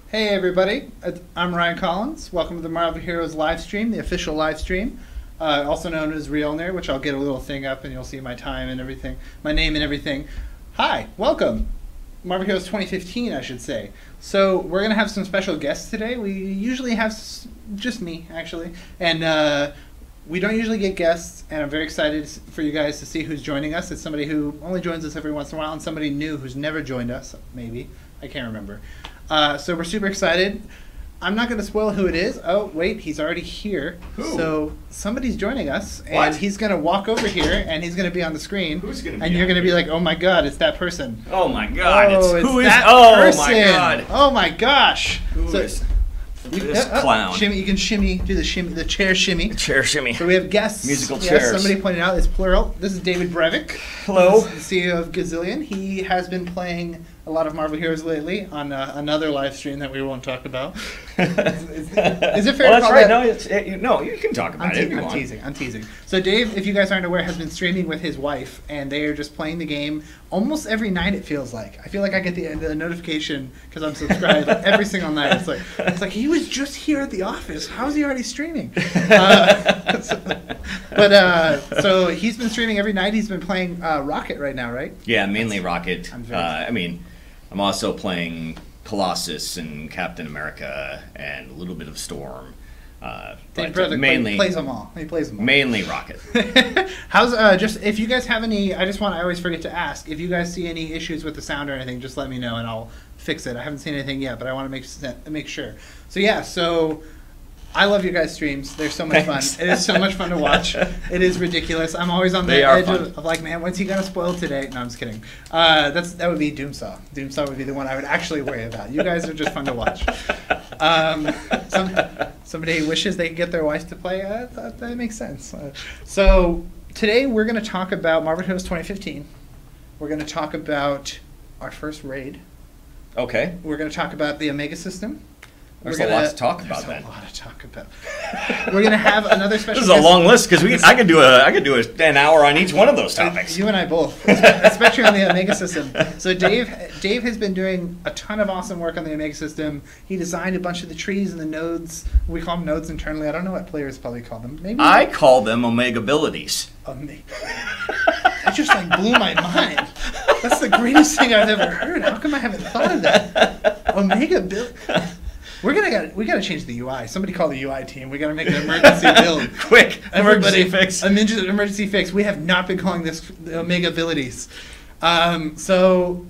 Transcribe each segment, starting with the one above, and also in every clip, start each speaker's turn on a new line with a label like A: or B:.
A: Hey everybody, I'm Ryan Collins. Welcome to the Marvel Heroes live stream, the official live stream, also known as Realner, which I'll get a little thing up and you'll see my time and everything, my name and everything. Hi, welcome. Marvel Heroes 2015, I should say. So we're going to have some special guests today. We usually have just me, actually, and we don't usually get guests, and I'm very excited for you guys to see who's joining us. It's somebody who only joins us every once in a while, and somebody new who's never joined us, maybe. I can't remember. So we're super excited. I'm not going to spoil who it is. Oh, wait, he's already here.
B: Who?
A: So somebody's joining us, and
B: What?
A: he's going to walk over here, and he's going to be on the screen.
B: Who's going to be
A: And you're
B: on
A: going to be
B: here?
A: like, oh my god, it's that person.
B: Oh my God!
A: Oh,
B: it's
A: that
B: Oh
A: person.
B: my God!
A: Oh my gosh.
B: Who
A: So-
B: is this clown?
A: Shimmy, you can shimmy, do the chair shimmy.
B: Chair shimmy.
A: So we have guests.
B: Musical
A: Yes,
B: chairs.
A: somebody pointed out it's plural. This is David Brevik.
B: Hello.
A: This is the CEO of Gazillion. He has been playing a lot of Marvel Heroes lately on another live stream that we won't talk about. Is it fair
B: Well,
A: to call
B: that's right.
A: that?
B: No, you can talk about it if you want.
A: I'm teasing. So Dave, if you guys aren't aware, has been streaming with his wife, and they are just playing the game almost every night. It feels like. I feel like I get the notification because I'm subscribed every single night. It's like he was just here at the office. How is he already streaming? So he's been streaming every night. He's been playing Rocket right now, right?
B: Yeah, mainly Rocket.
A: I'm very
B: I'm also playing Colossus and Captain America and a little bit of Storm.
A: Dave
B: But
A: Brevik
B: mainly,
A: plays them all. He plays them all.
B: mainly Rocket.
A: How's just if you guys have any? I always forget to ask if you guys see any issues with the sound or anything. Just let me know and I'll fix it. I haven't seen anything yet, but I want to make sure. So yeah, I love your guys' streams. They're so much
B: Thanks.
A: fun. It is so much fun to watch. It is ridiculous. I'm always on the
B: They are
A: edge
B: fun.
A: of like, man, when's he gonna spoil today? No, I'm just kidding. That would be Doomsaw. Doomsaw would be the one I would actually worry about. You guys are just fun to watch. Somebody wishes they could get their wife to play. That makes sense. So today we're going to talk about Marvel Heroes 2015. We're going to talk about our first raid.
B: Okay.
A: We're going to talk about the Omega system.
B: There's a lot to talk about
A: There's
B: then.
A: a lot to talk about. We're going to have another special.
B: This is a
A: guest.
B: long list because I could do an hour on each one of those topics.
A: You and I both, especially on the Omega system. So Dave has been doing a ton of awesome work on the Omega system. He designed a bunch of the trees and the nodes. We call them nodes internally. I don't know what players probably call them. Maybe
B: I call them Omega abilities.
A: Omega. That just like blew my mind. That's the greatest thing I've ever heard. How come I haven't thought of that? Omega build. We gotta change the UI. Somebody call the UI team. We gotta make an emergency build.
B: Quick,
A: Everybody,
B: emergency fix.
A: Emergency fix. We have not been calling this the Omega abilities. So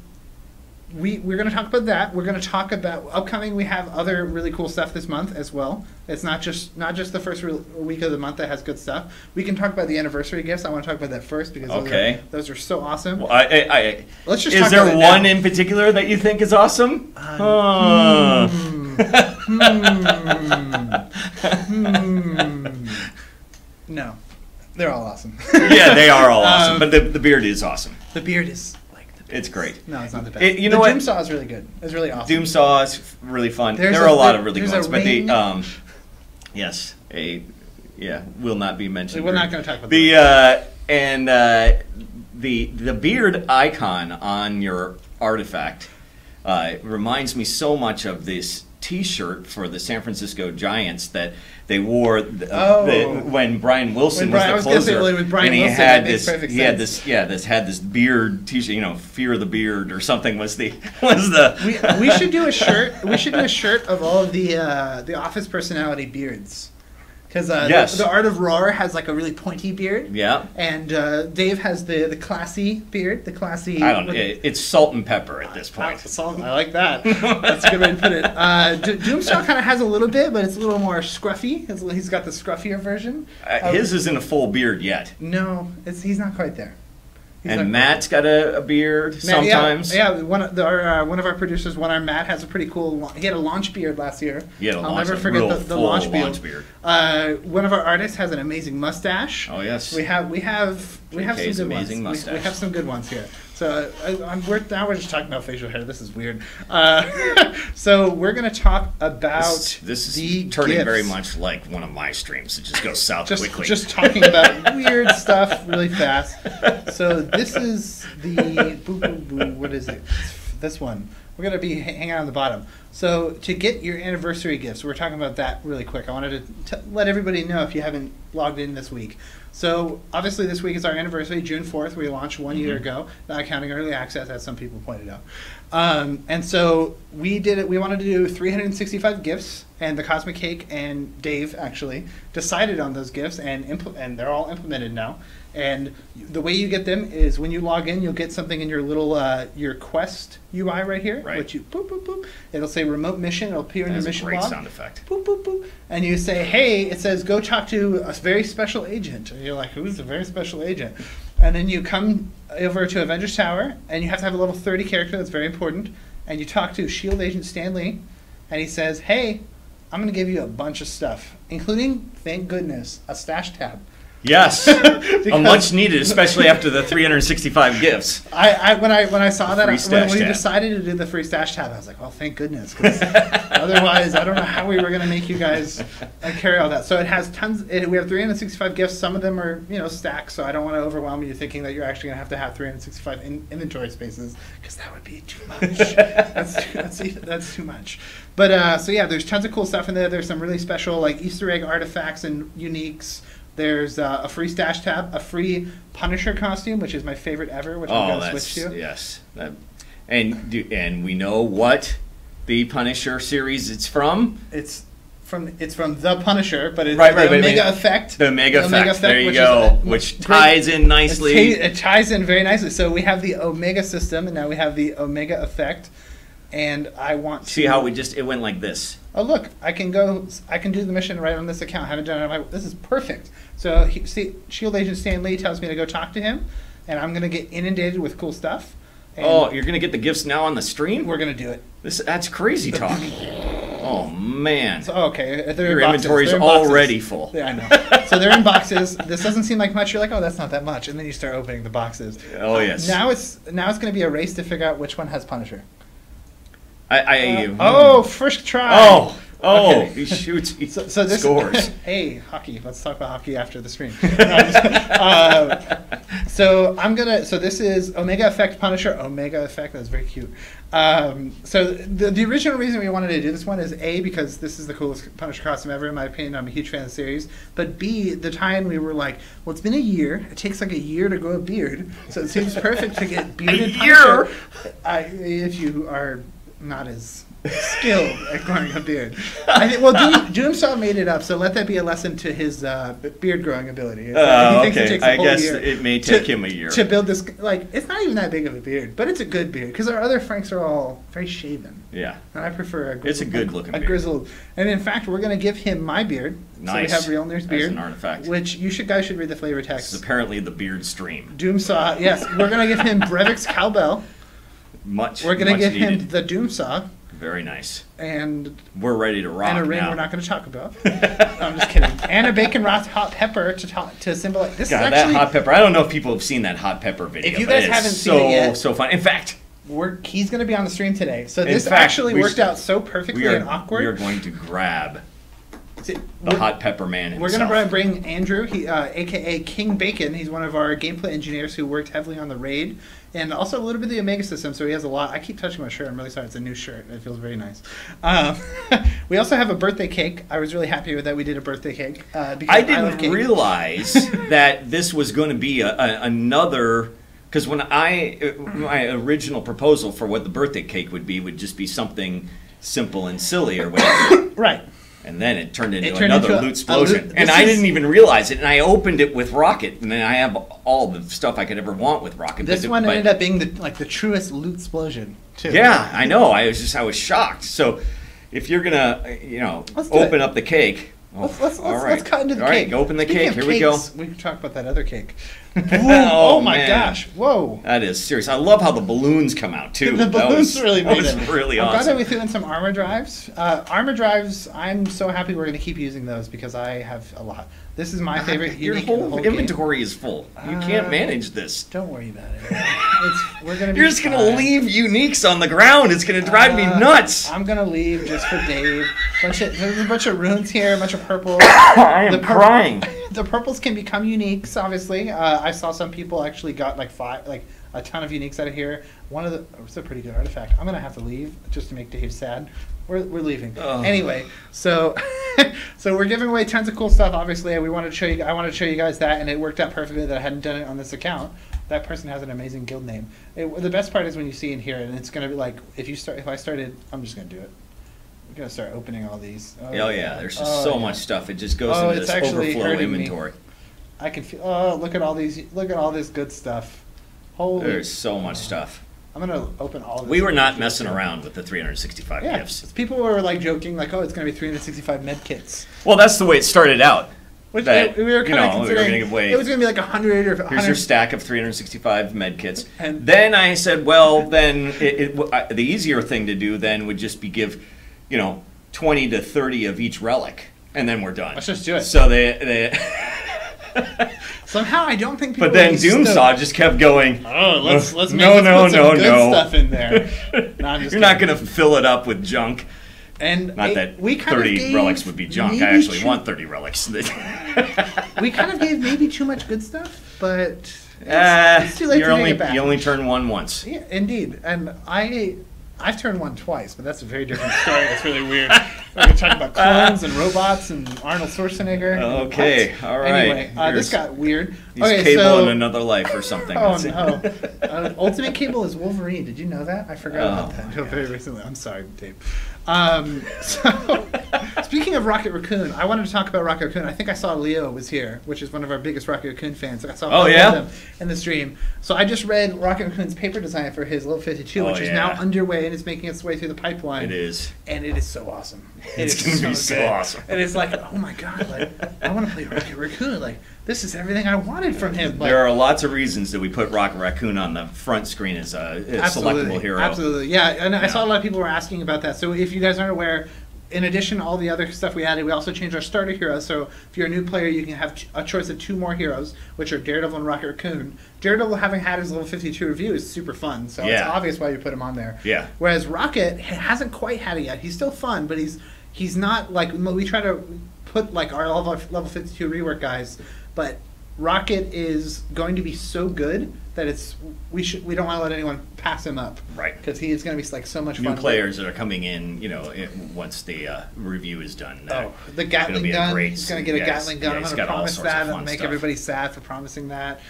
A: we're going to talk about that. We're going to talk about upcoming. We have other really cool stuff this month as well. It's not just the first week of the month that has good stuff. We can talk about the anniversary gifts. I want to talk about that first because those are so awesome.
B: Well,
A: Let's just
B: is
A: talk
B: there
A: about it
B: one
A: now.
B: in particular that you think is awesome?
A: No, they're all awesome.
B: Yeah, they are all awesome, but the beard is awesome.
A: The beard is like the best.
B: It's great.
A: No, it's not the best.
B: You know what?
A: Doomsaw is really good. It's really awesome.
B: Doomsaw is really fun.
A: There's
B: there are a lot
A: there-
B: of really
A: there's
B: good
A: a
B: ones, but
A: ring.
B: yes, will not be mentioned.
A: We're not going to talk about
B: the beard icon on your artifact reminds me so much of this T-shirt for the San Francisco Giants that they wore when Brian Wilson was the
A: I was gonna say,
B: closer,
A: with Brian
B: and he
A: Wilson,
B: had
A: that makes
B: this.
A: perfect
B: He had
A: sense.
B: this beard T-shirt. Fear the beard or something was the.
A: we should do a shirt. We should do a shirt of all of the office personality beards, because
B: Yes.
A: the Art of Roar has like a really pointy beard.
B: Yeah.
A: And Dave has the classy beard, the classy.
B: I don't know. It's salt and pepper at this point.
A: I like that. That's a good way to put it. Doomsaw kind of has a little bit, but it's a little more scruffy. He's got the scruffier version.
B: His isn't a full beard yet.
A: No, he's not quite there. He's not
B: And
A: quite
B: Matt's got a beard
A: Matt,
B: sometimes.
A: Yeah, one of our producers, Matt, has a pretty cool. He had a launch beard last year.
B: He had a
A: I'll
B: launch,
A: never
B: a
A: forget
B: real
A: the
B: full
A: launch
B: beard.
A: One of our artists has an amazing mustache.
B: Oh yes.
A: We have some
B: JK's
A: good
B: amazing
A: ones.
B: mustache.
A: We have some good ones here. So now we're just talking about facial hair. This is weird. So we're gonna talk about
B: This
A: the
B: is turning
A: gifts.
B: very much like one of my streams. It just goes south quickly.
A: Just talking about weird stuff really fast. So this is the what is it? this one. We're going to be hanging out on the bottom. So to get your anniversary gifts, we're talking about that really quick. I wanted to let everybody know if you haven't logged in this week. So obviously this week is our anniversary, June 4th. We launched 1 year ago, not counting early access, as some people pointed out. And so we did it. We wanted to do 365 gifts, and the Cosmic Cake and Dave actually decided on those gifts, and they're all implemented now. And the way you get them is when you log in, you'll get something in your little your Quest UI right here, which you boop boop boop. It'll say remote mission. It'll appear in your mission log.
B: That's a great sound effect.
A: Boop boop boop. And you say, hey, it says go talk to a very special agent. And you're like, who's a very special agent? And then you come over to Avengers Tower, and you have to have a level 30 character. That's very important. And you talk to Shield Agent Stan Lee, and he says, hey, I'm going to give you a bunch of stuff, including, thank goodness, a stash tab.
B: Yes, a much needed, especially after the 365 gifts.
A: When I saw that, when we decided to do the free stash tab, I was like, well, thank goodness, because otherwise I don't know how we were going to make you guys carry all that. So it has tons. We have 365 gifts. Some of them are stacked, so I don't want to overwhelm you thinking that you're actually going to have 365 inventory spaces, because that would be too much. That's too much. But so yeah, there's tons of cool stuff in there. There's some really special like Easter egg artifacts and uniques. There's a free stash tab, a free Punisher costume, which is my favorite ever, which I'm going to switch to.
B: Yes. And we know what the Punisher series it's from.
A: It's from the Punisher, but it's the Omega Effect.
B: The Omega Effect. There you go. Which ties in nicely.
A: It ties in very nicely. So we have the Omega system, and now we have the Omega Effect. And I want to
B: see how it went like this.
A: Oh look, I can do the mission right on this account. I haven't done it. This is perfect. So Shield Agent Stan Lee tells me to go talk to him, and I'm gonna get inundated with cool stuff.
B: Oh, you're gonna get the gifts now on the stream?
A: We're gonna do it.
B: That's crazy talk. Oh man.
A: So, okay,
B: your inventory's already full.
A: Yeah, I know. So they're in boxes. This doesn't seem like much. You're like, oh, that's not that much, and then you start opening the boxes.
B: Oh yes.
A: Now it's gonna be a race to figure out which one has Punisher. First try.
B: Okay. He shoots. He scores.
A: Hey, hockey. Let's talk about hockey after the stream. So this is Omega Effect Punisher. Omega Effect. That's very cute. So the original reason we wanted to do this one is A, because this is the coolest Punisher costume ever, in my opinion. I'm a huge fan of the series. But B, the time we were like, well, it's been a year. It takes like a year to grow a beard, so it seems perfect to get bearded Punisher. If you are not as skilled at growing a beard. Doomsaw made it up, so let that be a lesson to his beard growing ability.
B: Okay. I guess it may take him a year
A: to build this. Like, it's not even that big of a beard, but it's a good beard, because our other Franks are all very shaven.
B: Yeah.
A: And I prefer a grizzled.
B: It's a good looking beard.
A: A grizzled. And in fact, we're going to give him my beard.
B: Nice.
A: So we have Realner's beard.
B: As an artifact.
A: Which guys should read the flavor text.
B: This is apparently the beard stream.
A: Doomsaw, yes. We're going to give him Brevik's cowbell. We're going to give him the Doomsaw.
B: Very nice.
A: And
B: we're ready to rock.
A: And a ring
B: now.
A: we're not going to talk about. No, I'm just kidding. And a bacon wrapped hot pepper to symbolize. This
B: God,
A: is actually,
B: that hot pepper. I don't know if people have seen that hot pepper video.
A: If you guys haven't seen it yet,
B: so fun. In fact,
A: he's going to be on the stream today. So this actually worked out so perfectly and awkward.
B: We are going to grab the hot pepper man himself.
A: We're going to bring Andrew, a.k.a. King Bacon. He's one of our gameplay engineers who worked heavily on the raid. And also a little bit of the Omega system, so he has a lot. I keep touching my shirt. I'm really sorry. It's a new shirt. It feels very nice. We also have a birthday cake. I was really happy with that. We did a birthday cake. Because
B: I didn't realize that this was going to be another... Because when my original proposal for what the birthday cake would just be something simple and silly or whatever.
A: Right.
B: And then it turned into another loot explosion. And I didn't even realize it. And I opened it with Rocket. And then I have all the stuff I could ever want with Rocket.
A: This one ended up being the truest loot explosion, too.
B: Yeah, I know. I was shocked. So if you're going to, open up the cake.
A: Let's cut into the cake.
B: All right, open the cake. Here we go.
A: We can talk about that other cake. Oh my gosh! Whoa!
B: That is serious. I love how the balloons come out too.
A: The balloons really made it.
B: Really
A: awesome.
B: I'm glad
A: that we threw in some armor drives. Armor drives. I'm so happy we're going to keep using those because I have a lot. This is my favorite.
B: Your whole inventory is full. You can't manage this.
A: Don't worry about We're gonna.
B: You're just gonna leave uniques on the ground. It's gonna drive me nuts.
A: I'm gonna leave just for Dave. There's a bunch of runes here, a bunch of purples.
B: I am crying.
A: The purples can become uniques. Obviously, I saw some people actually got like a ton of uniques out of here. It's a pretty good artifact. I'm gonna have to leave just to make Dave sad. We're leaving anyway. So so we're giving away tons of cool stuff. Obviously, I wanted to show you guys that, and it worked out perfectly that I hadn't done it on this account. That person has an amazing guild name. The best part is when you see in here, and it's gonna be like if I started, I'm just gonna do it. I'm gonna start opening all these.
B: Oh yeah, there's just so much stuff. It just goes into this overflow inventory.
A: I can feel. Oh, look at all these. Look at all this good stuff. Holy.
B: There's so much stuff.
A: I'm gonna open all of this.
B: We were not messing around with the 365 gifts.
A: People were like joking, like, "Oh, it's gonna be 365 med kits."
B: Well, that's the way it started out.
A: Which we were kind of considering.
B: We were gonna
A: it was gonna be like 100 or 100.
B: Here's your stack of 365 med kits. And then I said, well, then the easier thing to do then would just be give, 20 to 30 of each relic, and then we're done.
A: Let's just do it.
B: So they
A: somehow I don't think people.
B: But then Doomsaw just kept going.
A: Oh, let's put some good stuff in there. No,
B: You're not going to fill it up with junk.
A: And
B: not that 30 relics would be junk. I actually want 30 relics.
A: We kind of gave maybe too much good stuff, but it's too late to take it back.
B: You only turn one once.
A: Yeah, indeed. And I've turned one twice, but that's a very different story. That's really weird. We're going to talk about clones and robots and Arnold Schwarzenegger.
B: Okay, all right.
A: Anyway, this got weird.
B: He's Cable in another life or something.
A: Oh, no. Ultimate Cable is Wolverine. Did you know that? I forgot about that until very recently. I'm sorry, Dave. So, speaking of Rocket Raccoon, I wanted to talk about Rocket Raccoon. I think I saw Leo was here, which is one of our biggest Rocket Raccoon fans. I saw them in the stream. So I just read Rocket Raccoon's paper design for his level 52, which is now underway and it's making its way through the pipeline.
B: It is.
A: And it is so awesome.
B: It's going to be so awesome.
A: And it's like, oh my god, like I want to play Rocket Raccoon. Like this is everything I wanted from him. Like,
B: there are lots of reasons that we put Rocket Raccoon on the front screen as a selectable hero.
A: Absolutely, yeah. And I saw a lot of people were asking about that. So if you guys aren't aware, in addition to all the other stuff we added, we also changed our starter heroes. So if you're a new player, you can have a choice of 2 more heroes, which are Daredevil and Rocket Raccoon. Daredevil, having had his level 52 review, is super fun. So it's obvious why you put him on there.
B: Yeah.
A: Whereas Rocket hasn't quite had it yet. He's still fun, but he's not like we try to put like our level 52 rework guys, but Rocket is going to be so good that we don't want to let anyone pass him up,
B: right?
A: Because he is going to be like so much fun.
B: New players that are coming in, once the review is done.
A: The Gatling gun. He's going to get a Gatling gun. I'm going to promise that and make everybody sad for promising that.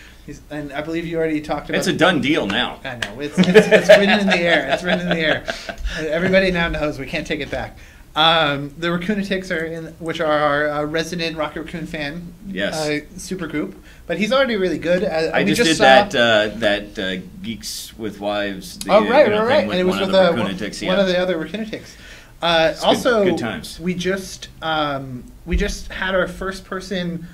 A: And I believe you already talked about.
B: It's a done deal now.
A: I know it's written in the air. It's written in the air. Everybody now knows we can't take it back. The Raccoonatics which are our resident Rocket Raccoon fan.
B: Yes.
A: Super group, but he's already really good.
B: I just did that Geeks with Wives.
A: Right. And it was with one of the other Raccoonatics. Also,
B: good times.
A: We just had our first person.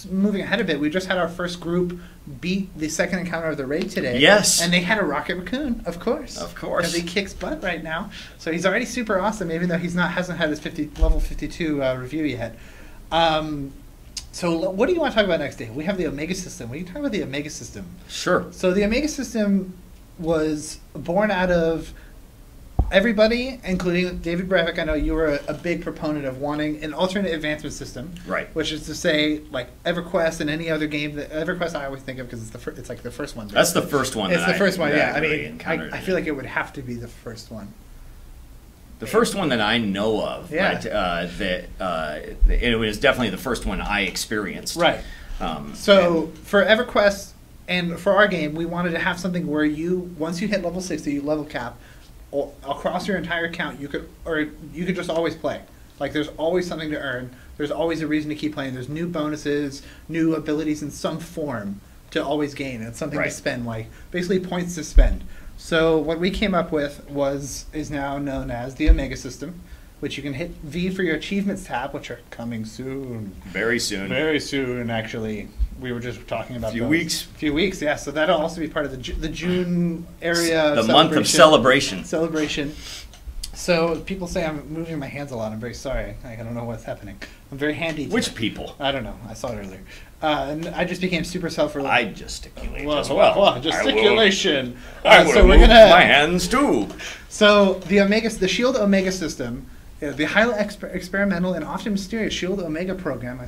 A: Moving ahead a bit, we just had our first group beat the second encounter of the raid today.
B: Yes.
A: And they had a Rocket Raccoon, of course.
B: Of course.
A: Because he kicks butt right now. So he's already super awesome, even though hasn't had his level 52 review yet. So what do you want to talk about next, Dave? We have the Omega System. We can talk about the Omega System.
B: Sure.
A: So the Omega System was born out of everybody, including David Brevik. I know you were a big proponent of wanting an alternate advancement system,
B: right?
A: Which is to say, like EverQuest and any other game that EverQuest I always think of because it's like the first one.
B: That's the first one.
A: It's the first one. Yeah,
B: I
A: feel like it would have to be the first one.
B: The first one that I know of,
A: yeah.
B: It was definitely the first one I experienced.
A: Right. For EverQuest and for our game, we wanted to have something where once you hit level 60, level cap. Across your entire account, you could just always play. Like there's always something to earn. There's always a reason to keep playing. There's new bonuses, new abilities in some form to always gain. It's something to spend, like basically points to spend. So what we came up with is now known as the Omega System, which you can hit V for your achievements tab, which are coming soon.
B: Very soon.
A: Very soon, actually. We were just talking about
B: few weeks,
A: yeah. So that'll also be part of the June area.
B: The month of celebration.
A: So people say I'm moving my hands a lot. I'm very sorry. I don't know what's happening. I'm very handy.
B: Which
A: today.
B: people?
A: I don't know. I saw it earlier. And I just became super self-reliant.
B: I gesticulate as well.
A: Whoa, gesticulation.
B: I will
A: so we're
B: move
A: gonna
B: my hands too.
A: So the Shield Omega system, the highly experimental and often mysterious Shield Omega program,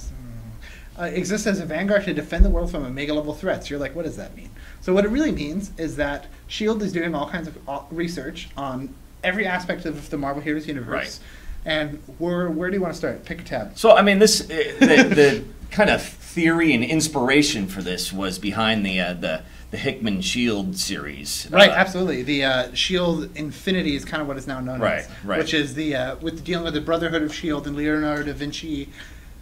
A: exists as a vanguard to defend the world from Omega-level threats. You're like, what does that mean? So what it really means is that Shield is doing all kinds of research on every aspect of the Marvel Heroes universe.
B: Right.
A: And where do you want to start? Pick a tab.
B: So I mean, the kind of theory and inspiration for this was behind the Hickman Shield series.
A: Right, absolutely. The Shield Infinity is kind of what is now known as,
B: right.
A: which is with dealing with the Brotherhood of Shield and Leonardo da Vinci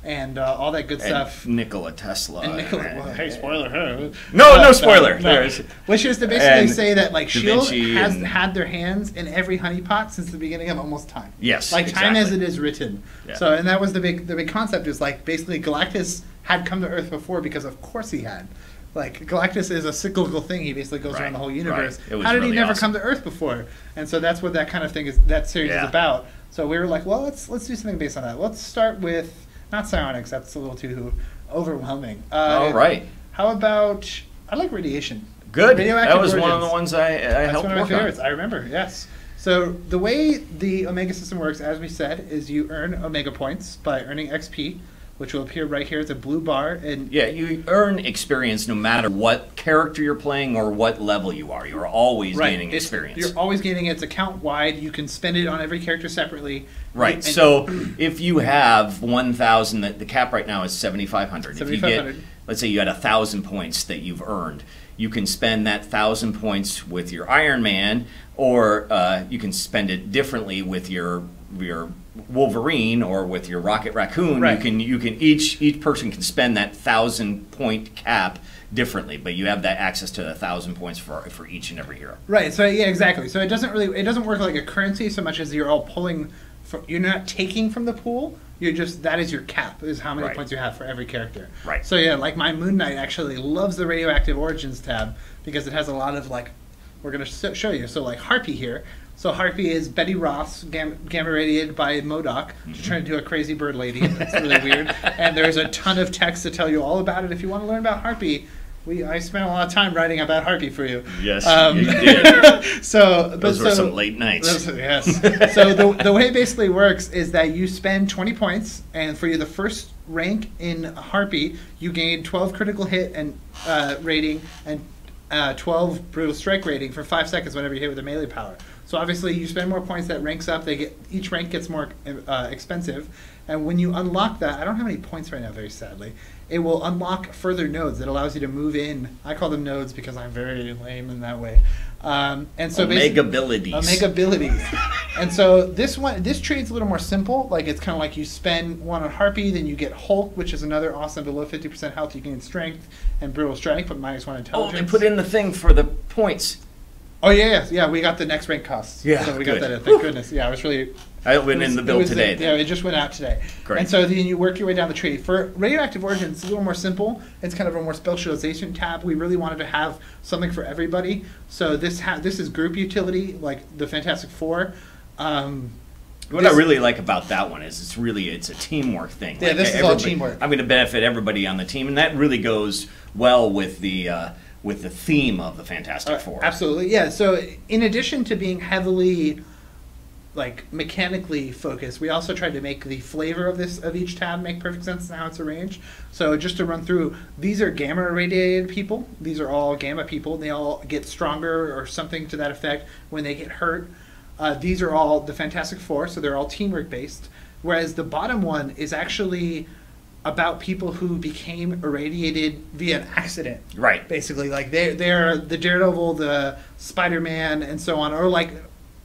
A: and all that good stuff.
B: Nikola Tesla.
A: And hey, spoiler!
B: No spoiler.
A: No. Which is to basically say that like
B: Da
A: Shield
B: Vinci
A: has had their hands in every honeypot since the beginning of almost time.
B: Yes,
A: like
B: exactly.
A: time as it is written.
B: Yeah.
A: So, and that was the big concept is like basically Galactus had come to Earth before because of course he had. Like Galactus is a cyclical thing. He basically goes around the whole universe.
B: Right.
A: How did
B: really
A: he never
B: awesome.
A: come to Earth before? And so that's what that kind of thing is. That series is about. So we were like, well, let's do something based on that. Let's start with not psionics. That's a little too overwhelming.
B: All right.
A: How about I like radiation.
B: Good.
A: Radioactive
B: That was one of
A: origins.
B: the ones I
A: That's
B: helped
A: one of my
B: work
A: favorites.
B: on.
A: I remember. Yes. So the way the Omega system works, as we said, is you earn Omega points by earning XP, which will appear right here. It's a blue bar, and
B: Yeah, you earn experience no matter what character you're playing or what level you are. You're always gaining experience.
A: You're always gaining it. It's account wide. You can spend it on every character separately.
B: Right.
A: And
B: So if you have 1,000, the cap right now is 7,500. If you get,
A: 7,500.
B: let's say you had 1,000 points that you've earned, you can spend that 1,000 points with your Iron Man, or you can spend it differently with your Wolverine or with your Rocket Raccoon.
A: Right.
B: You can each person can spend that 1,000 point cap differently, but you have that access to 1,000 points for each and every hero.
A: Right. So yeah, exactly. So it doesn't work like a currency so much as you're all pulling. You're not taking from the pool. You're just that is your cap is how many points you have for every character.
B: Right.
A: So yeah, like my Moon Knight actually loves the Radioactive Origins tab because it has a lot of like we're gonna show you. So like Harpy here. So Harpy is Betty Ross, gamma radiated by MODOK, to try to do a crazy bird lady. It's really weird. And there's a ton of text to tell you all about it. If you want to learn about Harpy, I spent a lot of time writing about Harpy for you.
B: Yes, you did. Those were some late nights.
A: Yes. So the way it basically works is that you spend 20 points, and for you the first rank in Harpy, you gain 12 critical hit and rating and 12 brutal strike rating for 5 seconds whenever you hit with a melee power. So obviously you spend more points, that ranks up. Each rank gets more expensive, and when you unlock that, I don't have any points right now, very sadly. It will unlock further nodes that allows you to move in. I call them nodes because I'm very lame in that way. And so
B: Omega-abilities.
A: Omega-abilities. And so this trade's a little more simple. Like it's kind of like you spend one on Harpy, then you get Hulk, which is another awesome below 50% health. You gain strength and brutal strike, but -1 intelligence.
B: Oh, they put in the thing for the points.
A: Oh yeah. We got the next rank costs.
B: Yeah,
A: so we got
B: good.
A: that. Thank goodness. Yeah, I was really.
B: I went in the bill today.
A: Yeah, it just went out today.
B: Great.
A: And so then you work your way down the tree. For Radioactive Origins, it's a little more simple. It's kind of a more specialization tab. We really wanted to have something for everybody. So this is group utility, like the Fantastic Four.
B: What I really like about that one is it's a teamwork thing.
A: Yeah, this is all teamwork.
B: I'm going to benefit everybody on the team, and that really goes well with the theme of the Fantastic Four.
A: Absolutely, yeah. So in addition to being heavily like mechanically focused, we also tried to make the flavor of each tab make perfect sense in how it's arranged. So just to run through, these are gamma irradiated people. These are all gamma people. They all get stronger or something to that effect when they get hurt. These are all the Fantastic Four, so they're all teamwork based. Whereas the bottom one is actually about people who became irradiated via an accident.
B: Right.
A: Basically, like they're the Daredevil, the Spider-Man, and so on, or like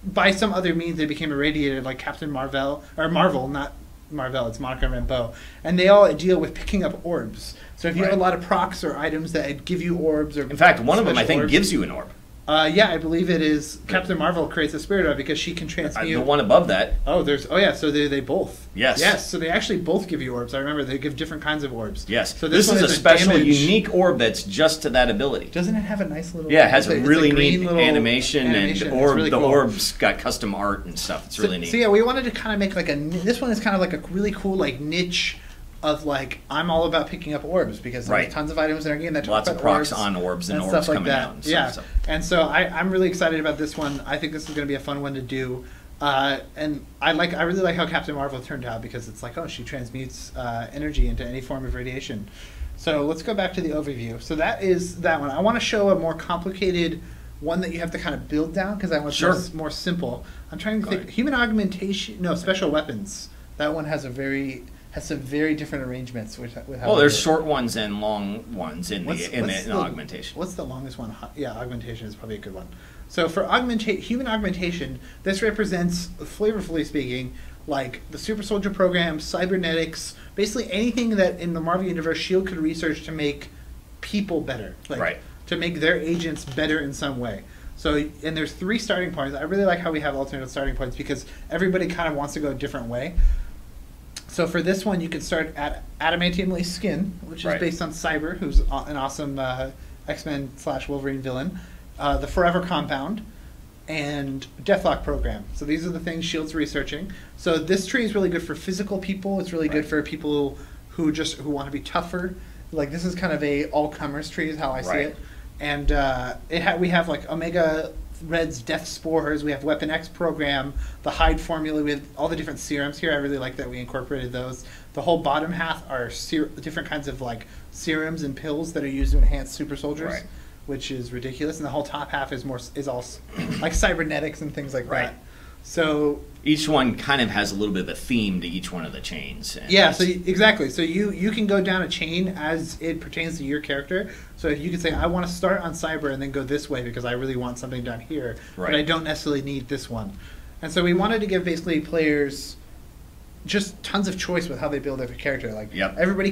A: by some other means they became irradiated, like Captain Marvel, not Marvel, it's Monica Rambeau, and they all deal with picking up orbs. So if you have a lot of procs or items that give you orbs, or
B: in fact, one of them I think
A: orbs,
B: gives you an orb.
A: Yeah, I believe it is Captain Marvel creates a spirit orb because she can transmute.
B: The one above that.
A: So they both.
B: Yes.
A: So they actually both give you orbs. I remember they give different kinds of orbs.
B: Yes.
A: So
B: this
A: one
B: is a special,
A: damage.
B: unique orb that's just to that ability.
A: Doesn't it have a nice little?
B: Yeah, it has a really
A: green
B: neat
A: little
B: animation and
A: It's
B: orb.
A: really
B: the
A: cool.
B: orb's got custom art and stuff. It's really neat.
A: So yeah, we wanted to kind of make like this one is kind of like a really cool like niche of like I'm all about picking up orbs because there's tons of items in our game that talk
B: lots
A: about
B: of procs
A: orbs
B: on orbs and orbs
A: stuff like
B: coming
A: that.
B: out. And
A: yeah,
B: stuff,
A: and so I'm really excited about this one. I think this is going to be a fun one to do. And I really like how Captain Marvel turned out because it's like, oh, she transmutes energy into any form of radiation. So let's go back to the overview. So that is that one. I want to show a more complicated one that you have to kind of build down because I want this more simple. I'm trying to think. Human augmentation, no, special weapons. That one has some very different arrangements. With how
B: there's short ones and long ones in the augmentation.
A: What's the longest one? Yeah, augmentation is probably a good one. So for human augmentation, this represents, flavorfully speaking, like the Super Soldier Program, cybernetics, basically anything that in the Marvel Universe S.H.I.E.L.D. could research to make people better. To make their agents better in some way. So, and there's 3 starting points. I really like how we have alternate starting points because everybody kind of wants to go a different way. So for this one, you could start at Adamantium Lace Skin, which is based on Cyber, who's an awesome X-Men / Wolverine villain. The Forever Compound, and Deathlock Program. So these are the things S.H.I.E.L.D's researching. So this tree is really good for physical people. It's really good for people who want to be tougher. Like this is kind of a all-comers tree is how I see it. And we have like Omega Red's Death Spores. We have Weapon X program, the Hyde formula. We have all the different serums here. I really like that we incorporated those. The whole bottom half are different kinds of like serums and pills that are used to enhance super soldiers. Which is ridiculous, and the whole top half is all like cybernetics and things like that. So
B: each one kind of has a little bit of a theme to each one of the chains.
A: Yeah, so exactly. So you can go down a chain as it pertains to your character. So you could say, I want to start on Cyber and then go this way because I really want something down here, but I don't necessarily need this one. And so we wanted to give basically players just tons of choice with how they build their character. Like everybody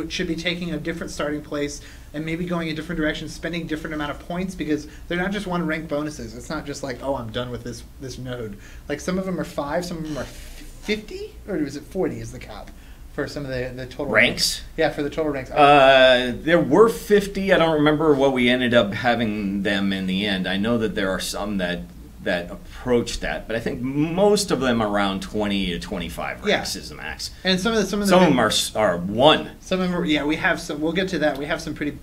A: should be taking a different starting place and maybe going in different directions, spending different amount of points because they're not just one rank bonuses. It's not just like, oh, I'm done with this node. Like some of them are 5, some of them are 50, or is it 40 is the cap for some of the total
B: ranks?
A: Yeah, for the total ranks.
B: There were 50. I don't remember what we ended up having them in the end. I know that there are some that approach that, but I think most of them around 20 to 25 ranks is the max.
A: And some of them
B: are 1.
A: Some of them we have some. We'll get to that. We have some pretty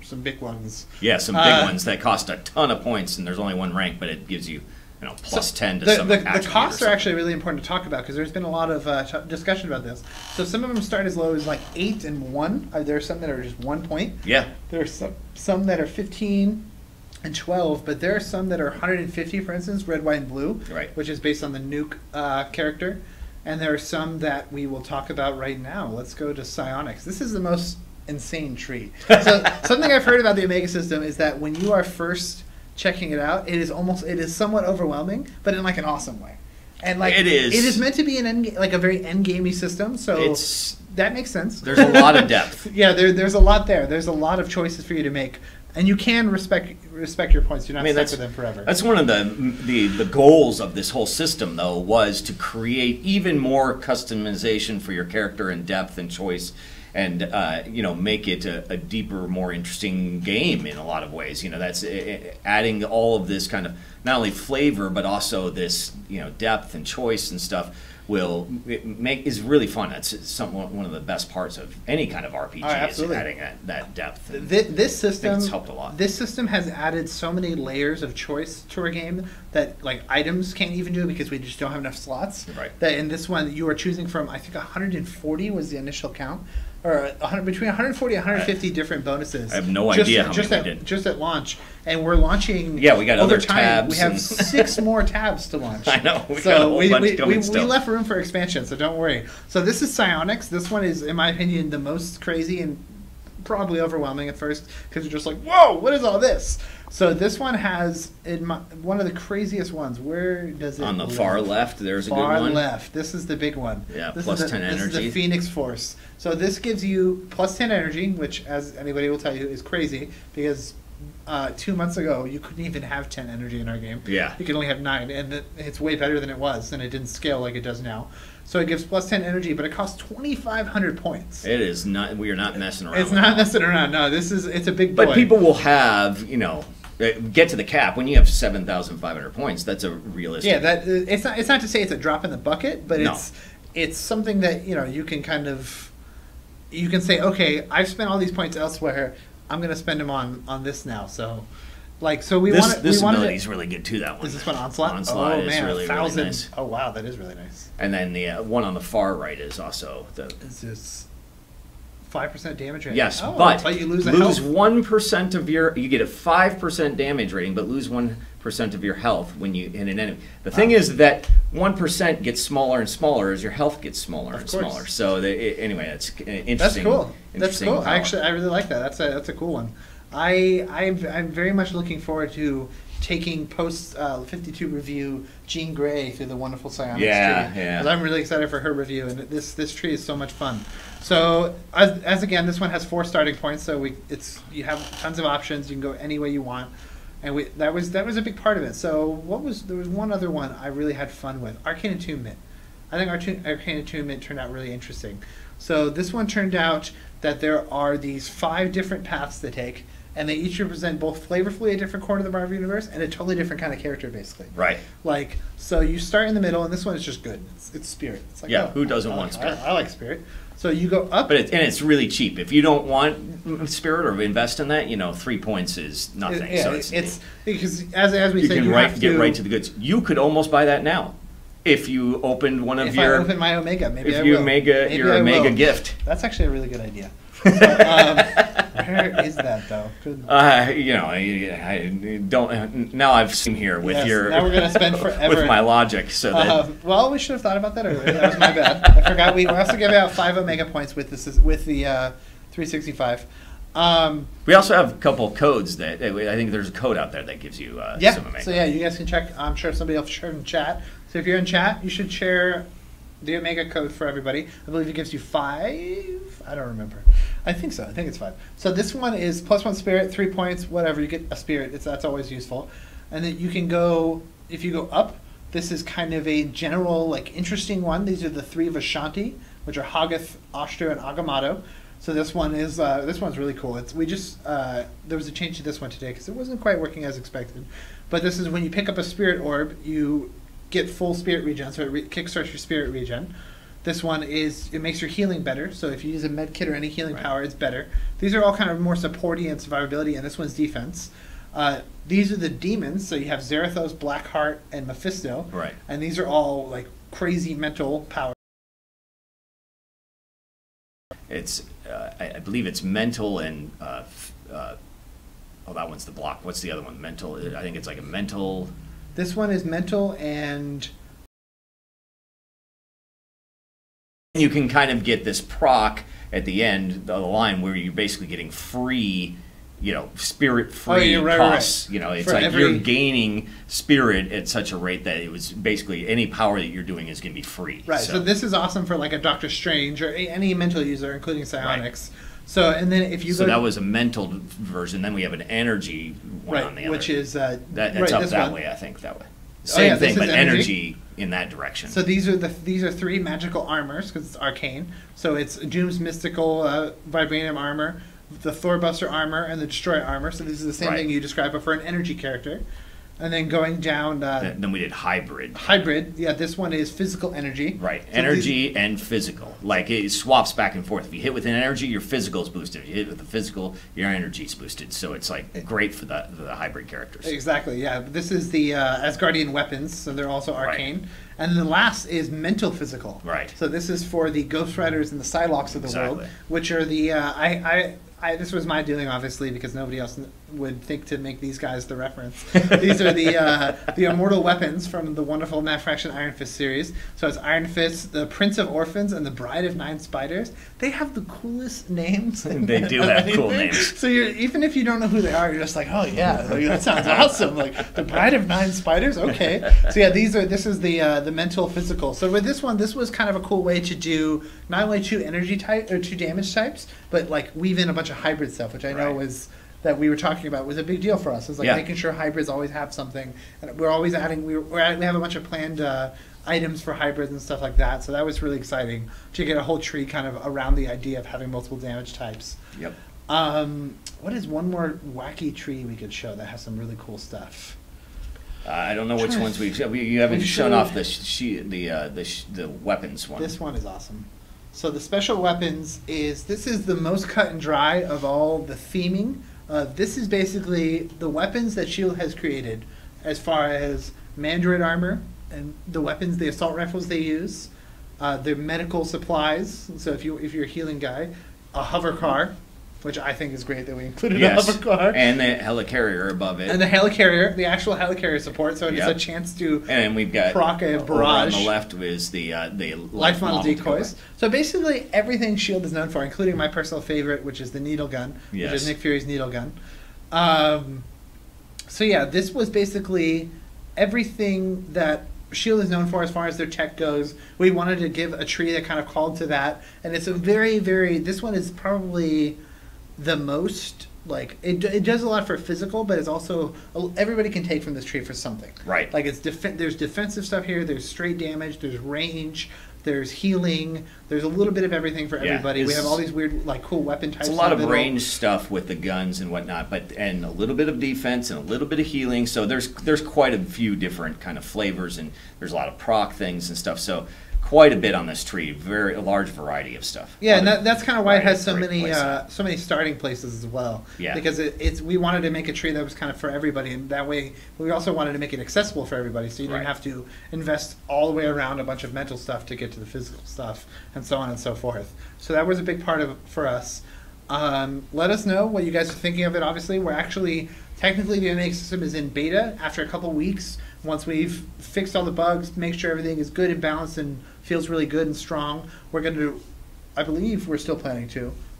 A: some big ones.
B: Yeah, some big ones that cost a ton of points, and there's only 1 rank, but it gives you plus 10 to some
A: the costs are actually really important to talk about because there's been a lot of discussion about this. So some of them start as low as like 8 and 1. There are some that are just 1 point.
B: Yeah.
A: There are some that are 15 and 12, but there are some that are 150, for instance, red, white, and blue, which is based on the Nuke character. And there are some that we will talk about right now. Let's go to Psionics. This is the most insane tree. So something I've heard about the Omega system is that when you are first checking it out, it is somewhat overwhelming, but in like an awesome way. And like it is meant to be a very end-gamey system, so that makes sense.
B: There's a lot of depth.
A: Yeah, there's a lot there. There's a lot of choices for you to make. And you can respect your points. You're not stuck with them forever.
B: That's one of the goals of this whole system, though, was to create even more customization for your character and depth and choice, and make it a deeper, more interesting game in a lot of ways. That's adding all of this kind of not only flavor but also this depth and choice and stuff. Is really fun. That's one of the best parts of any kind of RPG is adding that depth.
A: This system
B: it's helped a lot.
A: This system has added so many layers of choice to our game that like items can't even do because we just don't have enough slots. That in this one you are choosing from, I think 140 was the initial count, or between 140 and 150 different bonuses.
B: I have no idea how many we did.
A: Just at launch. And we're launching.
B: Yeah, we got
A: over
B: other
A: time,
B: tabs.
A: We have 6 more tabs to launch.
B: I know. We got a whole bunch coming still.
A: We left room for expansion, so don't worry. So this is Psionics. This one is, in my opinion, the most crazy and probably overwhelming at first because you're just like, whoa, what is all this? So this one has one of the craziest ones. Where does it?
B: On the far left, there's a good one.
A: Far left. This is the big one.
B: Yeah, plus 10 energy.
A: This is the Phoenix Force. So this gives you plus 10 energy, which, as anybody will tell you, is crazy because 2 months ago you couldn't even have 10 energy in our game.
B: Yeah.
A: You could only have 9, and it's way better than it was, and it didn't scale like it does now. So it gives plus 10 energy, but it costs 2,500 points.
B: It is not. We are not messing around.
A: It's not messing around. No, it's a big boy.
B: But people will have, get to the cap when you have 7,500 points. That's a realistic.
A: Yeah, it's not to say it's a drop in the bucket, but it's something that you can kind of you can say, okay, I've spent all these points elsewhere. I'm going to spend them on this now. So, like, so
B: this ability is really good too. That one.
A: Is this one Onslaught?
B: Onslaught is really
A: 1,000.
B: really nice.
A: Oh wow, that is really nice.
B: And then the one on the far right is also the.
A: Is this 5% damage rating?
B: Yes,
A: oh,
B: but
A: you lose
B: 1% of your. You get a 5% damage rating, but lose 1% of your health when you hit an enemy. The thing is that 1% gets smaller and smaller as your health gets smaller and smaller. So anyway, that's interesting.
A: That's cool. That's cool.
B: Power.
A: I really like that. That's a cool one. I'm very much looking forward to taking post 52 review Jean Grey through the wonderful Psionics tree.
B: Yeah.
A: Because I'm really excited for her review, and this tree is so much fun. So as again, this one has 4 starting points, so you have tons of options. You can go any way you want, and that was a big part of it. So there was one other one I really had fun with, Arcane Attunement. I think Arcane Attunement turned out really interesting. So this one turned out that there are these 5 different paths to take, and they each represent both flavorfully a different corner of the Marvel Universe and a totally different kind of character, basically.
B: Right.
A: Like, so you start in the middle, and this one is just good. It's Spirit. It's like,
B: yeah, who doesn't want Spirit?
A: I like Spirit. So you go up.
B: But it's really cheap. If you don't want Spirit or invest in that, 3 points is nothing.
A: It's because as we said,
B: get right to the goods. You could almost buy that now. If you opened one of your...
A: If I open my Omega, maybe I will.
B: Your Omega gift.
A: That's actually a really good idea. So, where is that, though?
B: I don't... Now I've seen here with your...
A: Now we're going to spend forever.
B: With my logic, so that...
A: well, we should have thought about that earlier. That was my bad. I forgot. We also gave out 5 Omega points with the 365.
B: We also have a couple of codes that I think there's a code out there that gives you some Omega.
A: So you guys can check. I'm sure somebody else shared in chat. So if you're in chat, you should share the Omega code for everybody. I believe it gives you 5. I don't remember. I think so. I think it's 5. So this one is +1 Spirit, 3 points, whatever. You get a Spirit. That's always useful. And then you can go, if you go up, this is kind of a general, interesting one. These are the 3 of Ashanti, which are Hoggoth, Ostro, and Agamotto. So this one's really cool. There was a change to this one today because it wasn't quite working as expected. But this is when you pick up a Spirit Orb, you get full Spirit regen, so it kickstarts your Spirit regen. This one it makes your healing better, so if you use a med kit or any healing power, it's better. These are all kind of more supporty and survivability, and this one's defense. These are the demons, so you have Zarathos, Blackheart, and Mephisto.
B: Right.
A: And these are all crazy mental power.
B: It's I believe it's mental and that one's the block. What's the other one? Mental. I think it's like a mental.
A: This one is mental, and
B: you can kind of get this proc at the end of the line where you're basically getting free, spirit-free costs. Right. It's you're gaining spirit at such a rate that it was basically any power that you're doing is going to be free.
A: Right. So this is awesome for a Doctor Strange or any mental user, including psionics. Right. So and then if you
B: that was a mental version. Then we have an energy one on the other,
A: which is
B: that's up that way. I think that way. Same thing, but energy in that direction.
A: So these are 3 magical armors because it's arcane. So it's Doom's mystical vibranium armor, the Thorbuster armor, and the Destroy armor. So these are the same thing you described, but for an energy character. And then going down...
B: then we did hybrid.
A: Hybrid, yeah. This one is physical energy.
B: Right, so energy and physical. It swaps back and forth. If you hit with an energy, your physical is boosted. If you hit with the physical, your energy is boosted. So it's great for the hybrid characters.
A: Exactly, yeah. This is the Asgardian weapons, so they're also arcane. Right. And the last is mental physical.
B: Right.
A: So this is for the Ghost Riders and the Psylocks of the world, which are the... this was my doing, obviously, because nobody else would think to make these guys the reference. These are the immortal weapons from the wonderful Mad Fraction Iron Fist series. So it's Iron Fist, the Prince of Orphans, and the Bride of 9 Spiders. They have the coolest names.
B: They do have cool names.
A: So even if you don't know who they are, you're just like, oh yeah, that sounds awesome. The Bride of 9 Spiders, okay. So yeah, this is the mental physical. So with this one, this was kind of a cool way to do not only 2 energy type or 2 damage types, but weave in a bunch of hybrid stuff, which I know was that we were talking about was a big deal for us. It's making sure hybrids always have something, and we're always adding. We have a bunch of planned items for hybrids and stuff like that. So that was really exciting to get a whole tree kind of around the idea of having multiple damage types.
B: Yep.
A: What is one more wacky tree we could show that has some really cool stuff?
B: I don't know which ones you haven't shown off the weapons one.
A: This one is awesome. So the special weapons this is the most cut and dry of all the theming. This is basically the weapons that S.H.I.E.L.D. has created as far as Mandroid armor and the weapons, the assault rifles they use, their medical supplies. So if you're a healing guy, a hover car, which I think is great that we included a hover car.
B: And the helicarrier above it.
A: And the helicarrier, the actual helicarrier support, so it's a chance to
B: and we've got
A: proc a barrage.
B: On the left is the
A: life model decoys. So basically everything S.H.I.E.L.D. is known for, including my personal favorite, which is the needle gun, which is Nick Fury's needle gun. So yeah, this was basically everything that S.H.I.E.L.D. is known for as far as their tech goes. We wanted to give a tree that kind of called to that, and it's a very, very, this one is probably the most, like, it does a lot for physical, but it's also, everybody can take from this tree for something.
B: Right.
A: Like, there's defensive stuff here, there's straight damage, there's range, there's healing, there's a little bit of everything for everybody. We have all these weird, like, cool weapon types.
B: It's a lot of range stuff with the guns and whatnot, and a little bit of defense and a little bit of healing. So there's quite a few different kind of flavors, and there's a lot of proc things and stuff. So quite a bit on this tree, a large variety of stuff.
A: Yeah, and that's kind of why it has so many starting places as well.
B: Yeah,
A: because we wanted to make a tree that was kind of for everybody, and that way we also wanted to make it accessible for everybody, so you didn't have to invest all the way around a bunch of mental stuff to get to the physical stuff, and so on and so forth. So that was a big part of it for us. Let us know what you guys are thinking of it. Obviously, we're actually technically the Omega system is in beta after a couple weeks. Once we've fixed all the bugs, make sure everything is good and balanced and feels really good and strong, we're going to, I believe we're still planning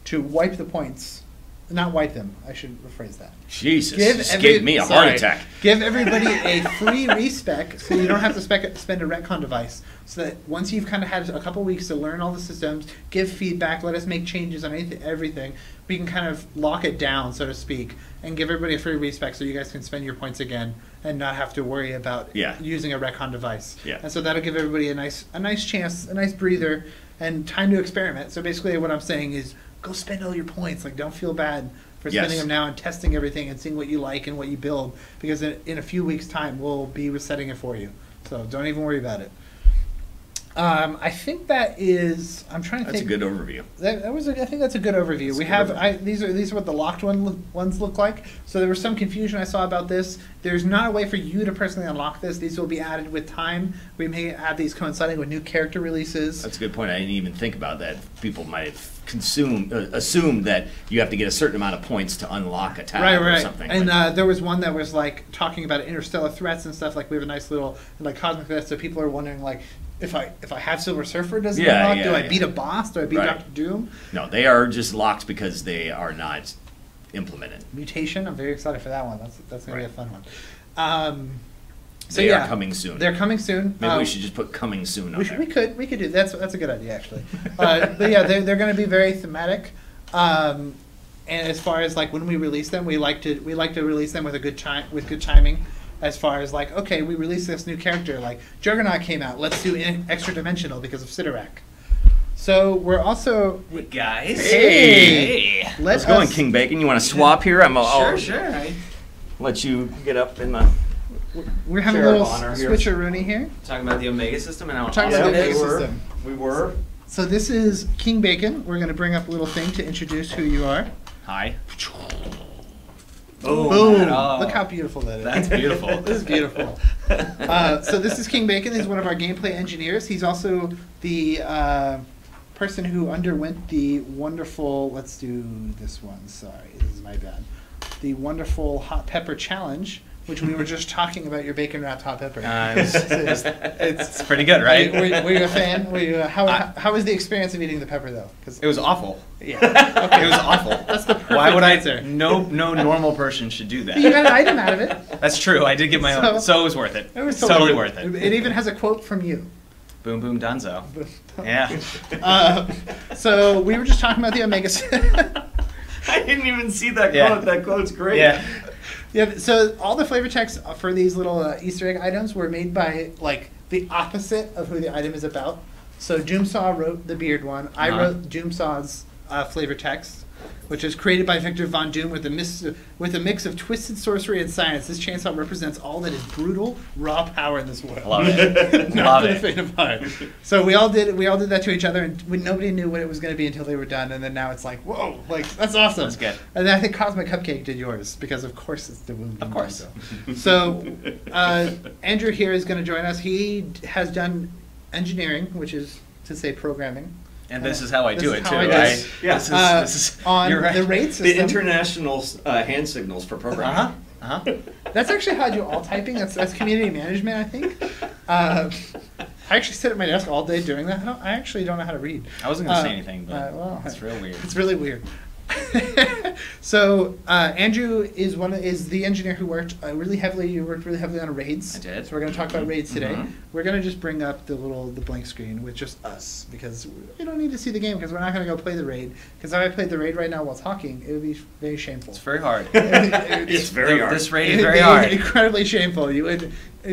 A: to wipe the points. Not wipe them. I should rephrase that.
B: Jesus, just gave me a heart attack.
A: Give everybody a free respec so you don't have to spend a retcon device. So that once you've kind of had a couple weeks to learn all the systems, give feedback, let us make changes on everything, we can kind of lock it down, so to speak, and give everybody a free respec so you guys can spend your points again and not have to worry about using a retcon device.
B: Yeah.
A: And so that'll give everybody a nice chance, a nice breather, and time to experiment. So basically what I'm saying is go spend all your points. Like, don't feel bad for spending them now and testing everything and seeing what you like and what you build, because in a few weeks' time we'll be resetting it for you. So don't even worry about it. I think that is. I'm trying to think.
B: That's a good overview.
A: I think that's a good overview. These are what the locked ones look like. So there was some confusion I saw about this. There's not a way for you to personally unlock this. These will be added with time. We may add these coinciding with new character releases.
B: That's a good point. I didn't even think about that. People might have assumed that you have to get a certain amount of points to unlock a tab or something.
A: And there was one that was like talking about interstellar threats and stuff. Like, we have a nice little like cosmic threat. So people are wondering, like, if I have Silver Surfer, does it unlock? Do I beat a boss? Do I beat Dr. Doom?
B: No, they are just locked because they are not implemented.
A: Mutation. I'm very excited for that one. That's going to be a fun one.
B: They are coming soon.
A: They're coming soon.
B: Maybe we should just put coming soon on there.
A: We could do that's a good idea, actually. But yeah, they're going to be very thematic. And as far as like when we release them, we like to release them with good timing. As far as like, okay, we released this new character, like Juggernaut came out, let's do extra dimensional because of Sidorak. So we're also
C: guys.
B: Hey, let's go. King Bacon, you want to swap here?
C: Sure.
B: Let you get up in the.
A: We're having a little switcheroony here.
C: Talking about the Omega system and how
A: talking about the Omega system.
B: We were.
A: So this is King Bacon. We're going to bring up a little thing to introduce who you are.
B: Hi.
A: Boom. Oh, look how beautiful that is.
C: That's beautiful.
A: This is beautiful. So this is King Bacon. He's one of our gameplay engineers. He's also the person who underwent the wonderful, let's do this one, sorry, this is my bad, the wonderful hot pepper challenge, which we were just talking about your bacon wrapped hot pepper.
C: It's pretty good, right?
A: Were you a fan? How was the experience of eating the pepper, though?
C: It was awful.
A: Yeah. Okay.
C: It was awful.
A: That's the perfect
C: Why would
A: answer.
C: No normal person should do that.
A: But you got an item out of it.
C: That's true. I did get my own. So it was worth it. It was totally worth it.
A: It even has a quote from you.
C: Boom, boom, Dunzo. Yeah.
A: So we were just talking about the Omega.
B: I didn't even see that quote. That quote's great.
C: Yeah.
A: Yeah, so all the flavor text for these little Easter egg items were made by like the opposite of who the item is about. So Doomsaw wrote the beard one. I wrote Doomsaw's flavor text. which is created by Victor Von Doom with a mix of twisted sorcery and science. This chainsaw represents all that is brutal, raw power in this world.
C: Love it.
A: Not
C: Love
A: for the
C: it.
A: faint of heart. So we all did that to each other, and nobody knew what it was going to be until they were done. And then now it's like, whoa, like that's awesome.
C: That's good.
A: And then I think Cosmic Cupcake did yours because of course it's the Wound.
C: Of course.
A: So Andrew here is going to join us. He has done engineering, which is to say programming.
C: And this is how I do it, too.
B: Yeah.
C: This is,
A: on
C: you're right.
A: the RAID system.
B: The international hand signals for programming.
A: That's actually how I do all typing. That's community management, I think. I actually sit at my desk all day doing that. I actually don't know how to read.
C: I wasn't going to say anything, but
A: well,
C: it's real weird.
A: It's really weird. So Andrew is the engineer who worked really heavily. You worked really heavily on raids.
C: I did.
A: So we're going to talk about raids today.
C: Mhm.
A: We're going to just bring up the blank screen with just us because we don't need to see the game because we're not going to go play the raid. Because if I played the raid right now while talking, it would be very shameful.
C: It's very hard.
B: It's very hard.
C: This raid
A: It
C: is
A: would
C: very
A: be
C: hard.
A: incredibly shameful.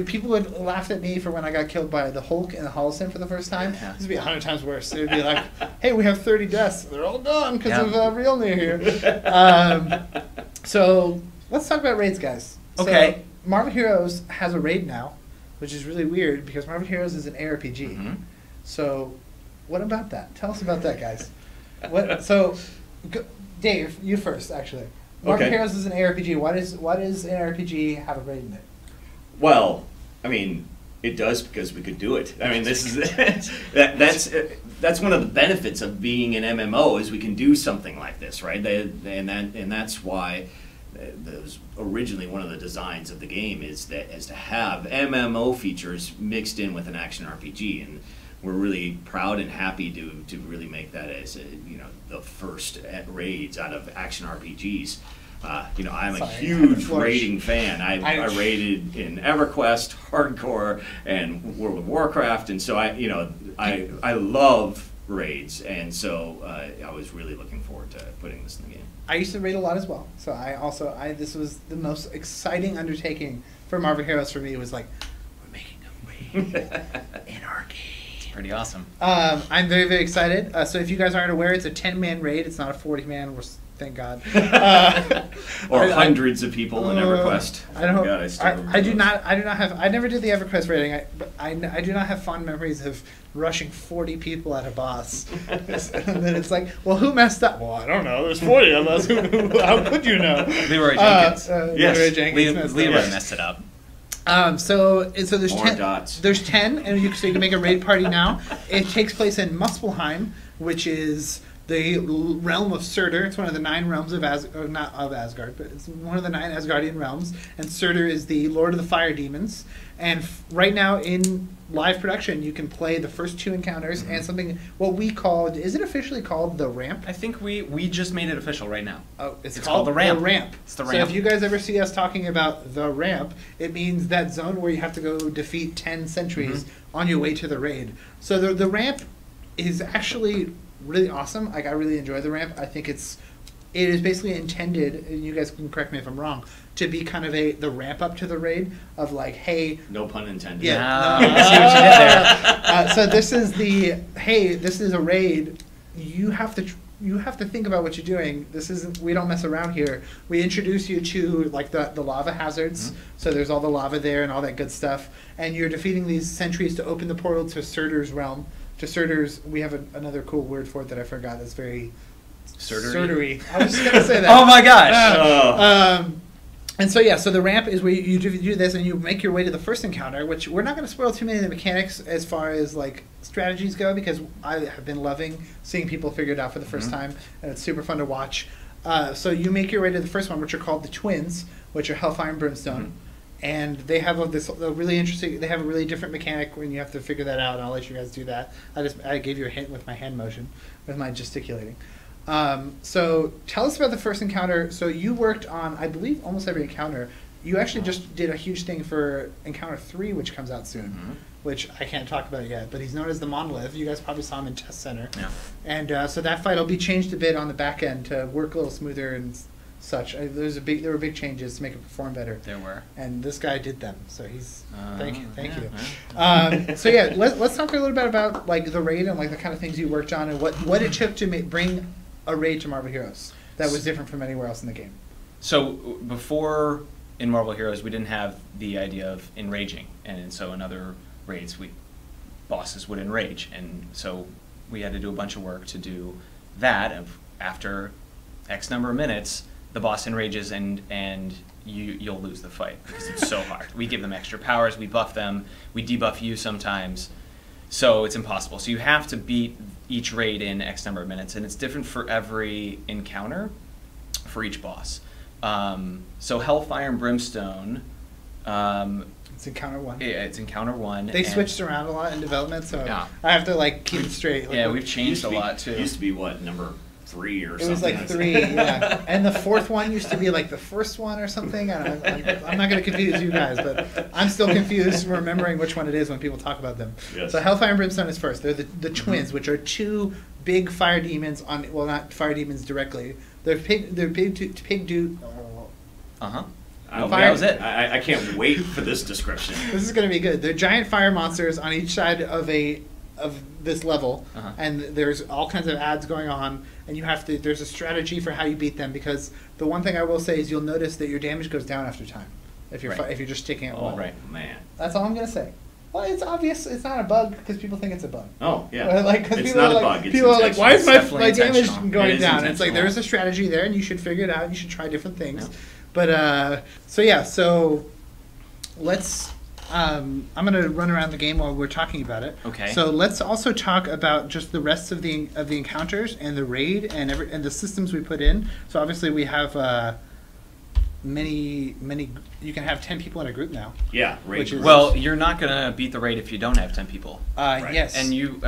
A: People would laugh at me for when I got killed by the Hulk in the Holocene for the first time.
C: Yeah.
A: This would be 100 times worse. It would be like, hey, we have 30 deaths. They're all gone because
C: Yeah.
A: of Realnir here. So let's talk about raids, guys.
C: Okay.
A: So, Marvel Heroes has a raid now, which is really weird because Marvel Heroes is an ARPG.
C: Mhm.
A: So what about that? Tell us about that, guys. Dave, you first, actually. Marvel
B: Okay.
A: Heroes is an ARPG. Why does an ARPG have a raid in it?
B: Well, I mean, it does because we could do it. I mean, this is that's one of the benefits of being an MMO is we can do something like this, right? And that's why that was originally one of the designs of the game is to have MMO features mixed in with an action RPG, and we're really proud and happy to really make that as the first raids out of action RPGs. I'm a huge raiding fan. I raided in EverQuest, Hardcore, and World of Warcraft, and so I love raids, and so I was really looking forward to putting this in the game.
A: I used to raid a lot as well. So this was the most exciting undertaking for Marvel Heroes for me. It was like, we're making a raid in our game.
C: It's pretty awesome.
A: I'm very, very excited. So if you guys aren't aware, it's a 10-man raid. It's not a 40-man. Thank God.
B: Or hundreds of people in EverQuest.
A: I don't.
B: God,
A: I do not have. I never did the EverQuest raiding. I do not have fond memories of rushing 40 people at a boss. And then it's like, well, who messed up? Well, I don't know. There's 40 of us. How could you know?
C: Leroy Jenkins.
B: Yes.
A: Leroy Jenkins.
C: Leroy
A: messed up.
C: messed it up.
A: So there's
B: More
A: 10.
B: dots.
A: There's 10, and so you can make a raid party now. It takes place in Muspelheim, which is the realm of Surtur. It's one of the 9 realms of not of Asgard, but it's one of the 9 Asgardian realms. And Surtur is the Lord of the Fire Demons. And right now in live production, you can play the first 2 encounters and something what we called. Is it officially called the ramp?
C: I think we just made it official right now.
A: Oh, it's
C: called the ramp.
A: The ramp.
C: It's the
A: So
C: ramp.
A: if you guys ever see us talking about the ramp, it means that zone where you have to go defeat 10 sentries on your way to the raid. So the ramp is actually really awesome. Like, I really enjoy the ramp. I think it is basically intended, and you guys can correct me if I'm wrong, to be kind of the ramp up to the raid of like, hey.
B: No pun intended.
A: Yeah.
C: I see what you did there.
A: So this is a raid. You have to think about what you're doing. We don't mess around here. We introduce you to like the lava hazards. So there's all the lava there and all that good stuff. And you're defeating these sentries to open the portal to Surtur's realm. To Surtur's, we have another cool word for it that I forgot. That's very Surtury. I was just gonna say that.
C: Oh my gosh!
A: And so so the ramp is where you do this and you make your way to the first encounter, which we're not going to spoil too many of the mechanics as far as like strategies go because I have been loving seeing people figure it out for the first time, and it's super fun to watch. So you make your way to the first one, which are called the Twins, which are Hellfire and Brimstone. And they have a really interesting. They have a really different mechanic when you have to figure that out. And I'll let you guys do that. I gave you a hint with my hand motion, with my gesticulating. So tell us about the first encounter. So you worked on, I believe, almost every encounter. You actually just did a huge thing for Encounter 3, which comes out soon, which I can't talk about yet. But he's known as the Monolith. You guys probably saw him in Test Center.
C: Yeah.
A: And so that fight will be changed a bit on the back end to work a little smoother and such. There were big changes to make it perform better.
C: There were.
A: And this guy did them, so he's thank you.
C: Yeah.
A: So let's talk a little bit about like the raid and like the kind of things you worked on and what it took to bring a raid to Marvel Heroes. that was different from anywhere else in the game?
C: So before in Marvel Heroes, we didn't have the idea of enraging, and so in other raids, bosses would enrage, and so we had to do a bunch of work to do that. After X number of minutes, the boss enrages, and you'll lose the fight because it's so hard. We give them extra powers, we buff them, we debuff you sometimes, so it's impossible. So you have to beat each raid in X number of minutes, and it's different for every encounter for each boss. So Hellfire and Brimstone,
A: it's Encounter 1.
C: Yeah, it's Encounter 1.
A: They switched around a lot in development, so
C: yeah.
A: I have to like keep it straight. Like,
C: yeah, we've changed a lot too.
B: It used to be what, number 3 or something?
A: It was like 3, yeah. And the 4th one used to be like the first one or something. I'm not going to confuse you guys, but I'm still confused remembering which one it is when people talk about them.
B: Yes.
A: So Hellfire and Brimstone is first. They're the twins, which are 2 big fire demons on, well, not fire demons directly. They're pig dude.
C: Uh-huh.
B: That was it. I can't wait for this description.
A: This is going to be good. They're giant fire monsters on each side of this level, and there's all kinds of ads going on, and there's a strategy for how you beat them, because the one thing I will say is you'll notice that your damage goes down after time if you're if you're just sticking at one.
C: Right.
B: Man.
A: That's all I'm going to say. Well, it's obvious it's not a bug because people think it's a bug.
B: Oh, yeah.
A: It's
B: not a bug.
A: People are like, why is my damage going down?
B: It's
A: It's like, there's a strategy there, and you should figure it out. You should try different things. Yeah. But, so let's, I'm going to run around the game while we're talking about it.
C: Okay.
A: So let's also talk about just the rest of the encounters and the raid and the systems we put in. So obviously we have many, you can have 10 people in a group now.
B: Yeah, raid.
C: Well, you're not going to beat the raid if you don't have 10 people.
A: Right. Yes.
C: And you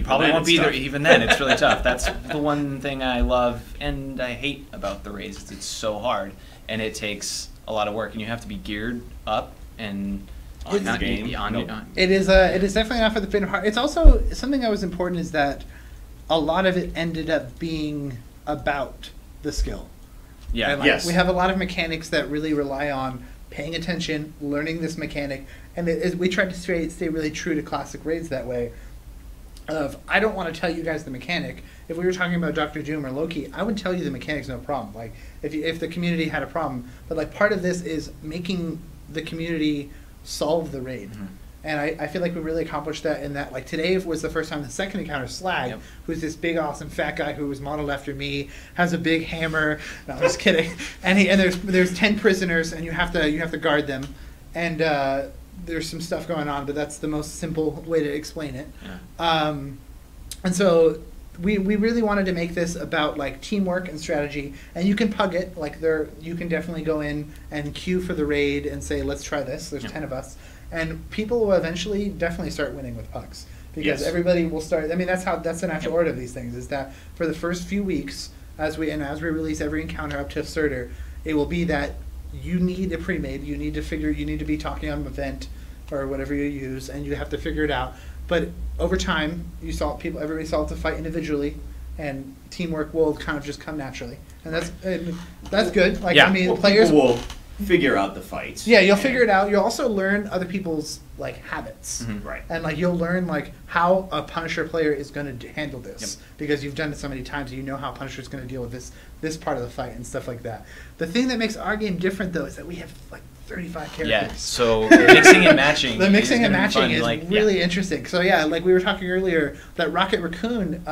C: probably won't be there even then. It's really tough. That's the one thing I love and I hate about the raids. It's so hard, and it takes a lot of work, and you have to be geared up and
B: on the game.
A: It is definitely not for the faint of heart. It's also something that was important is that a lot of it ended up being about the skill.
C: Yeah.
A: And
B: yes.
A: We have a lot of mechanics that really rely on paying attention, learning this mechanic, and we tried to stay really true to classic raids that way. I don't want to tell you guys the mechanic. If we were talking about Doctor Doom or Loki, I would tell you the mechanics, no problem. Like if the community had a problem, but like part of this is making the community solve the raid. Mm-hmm. And I feel like we really accomplished that in that, like, today was the first time the second encounter, Slag, who's this big, awesome, fat guy who was modeled after me, has a big hammer. No, I'm just kidding. And there's 10 prisoners, and you have to guard them. And there's some stuff going on, but that's the most simple way to explain it. Yeah. And so we really wanted to make this about, like, teamwork and strategy. And you can pug it. Like, you can definitely go in and queue for the raid and say, let's try this. There's 10 of us. And people will eventually definitely start winning with pucks because everybody will start. I mean, that's the natural order of these things. Is that for the first few weeks, as we release every encounter up to Surtur, it will be that you need a pre-made. You need to be talking on an event or whatever you use, and you have to figure it out. But over time, everybody solves the fight individually, and teamwork will kind of just come naturally, and that's good. Like I mean, players
B: will figure out the fights.
A: Yeah, you'll figure it out. You'll also learn other people's like habits,
B: right?
A: And like you'll learn like how a Punisher player is going to handle this because you've done it so many times. You know how Punisher is going to deal with this part of the fight and stuff like that. The thing that makes our game different though is that we have like 35 characters.
C: Yeah, so mixing and matching.
A: The mixing and matching is really interesting. So yeah, like we were talking earlier, that Rocket Raccoon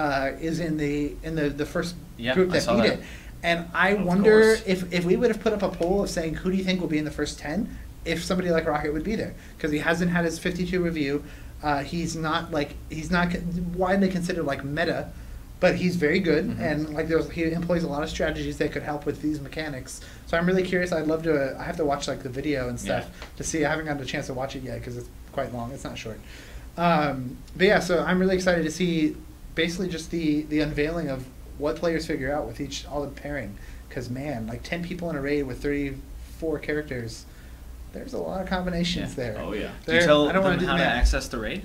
A: is in the first group that beat it. And I wonder if we would have put up a poll of saying who do you think will be in the first 10, if somebody like Rocket would be there, because he hasn't had his 52 review. He's not widely considered like meta, but he's very good, and like he employs a lot of strategies that could help with these mechanics. So I'm really curious. I'd love to. I have to watch like the video and stuff to see. I haven't gotten a chance to watch it yet because it's quite long. It's not short. But yeah, so I'm really excited to see basically just the unveiling of what players figure out with all the pairing, because man, like 10 people in a raid with 34 characters, there's a lot of combinations there.
B: Oh yeah.
C: Do you tell them how to access the raid?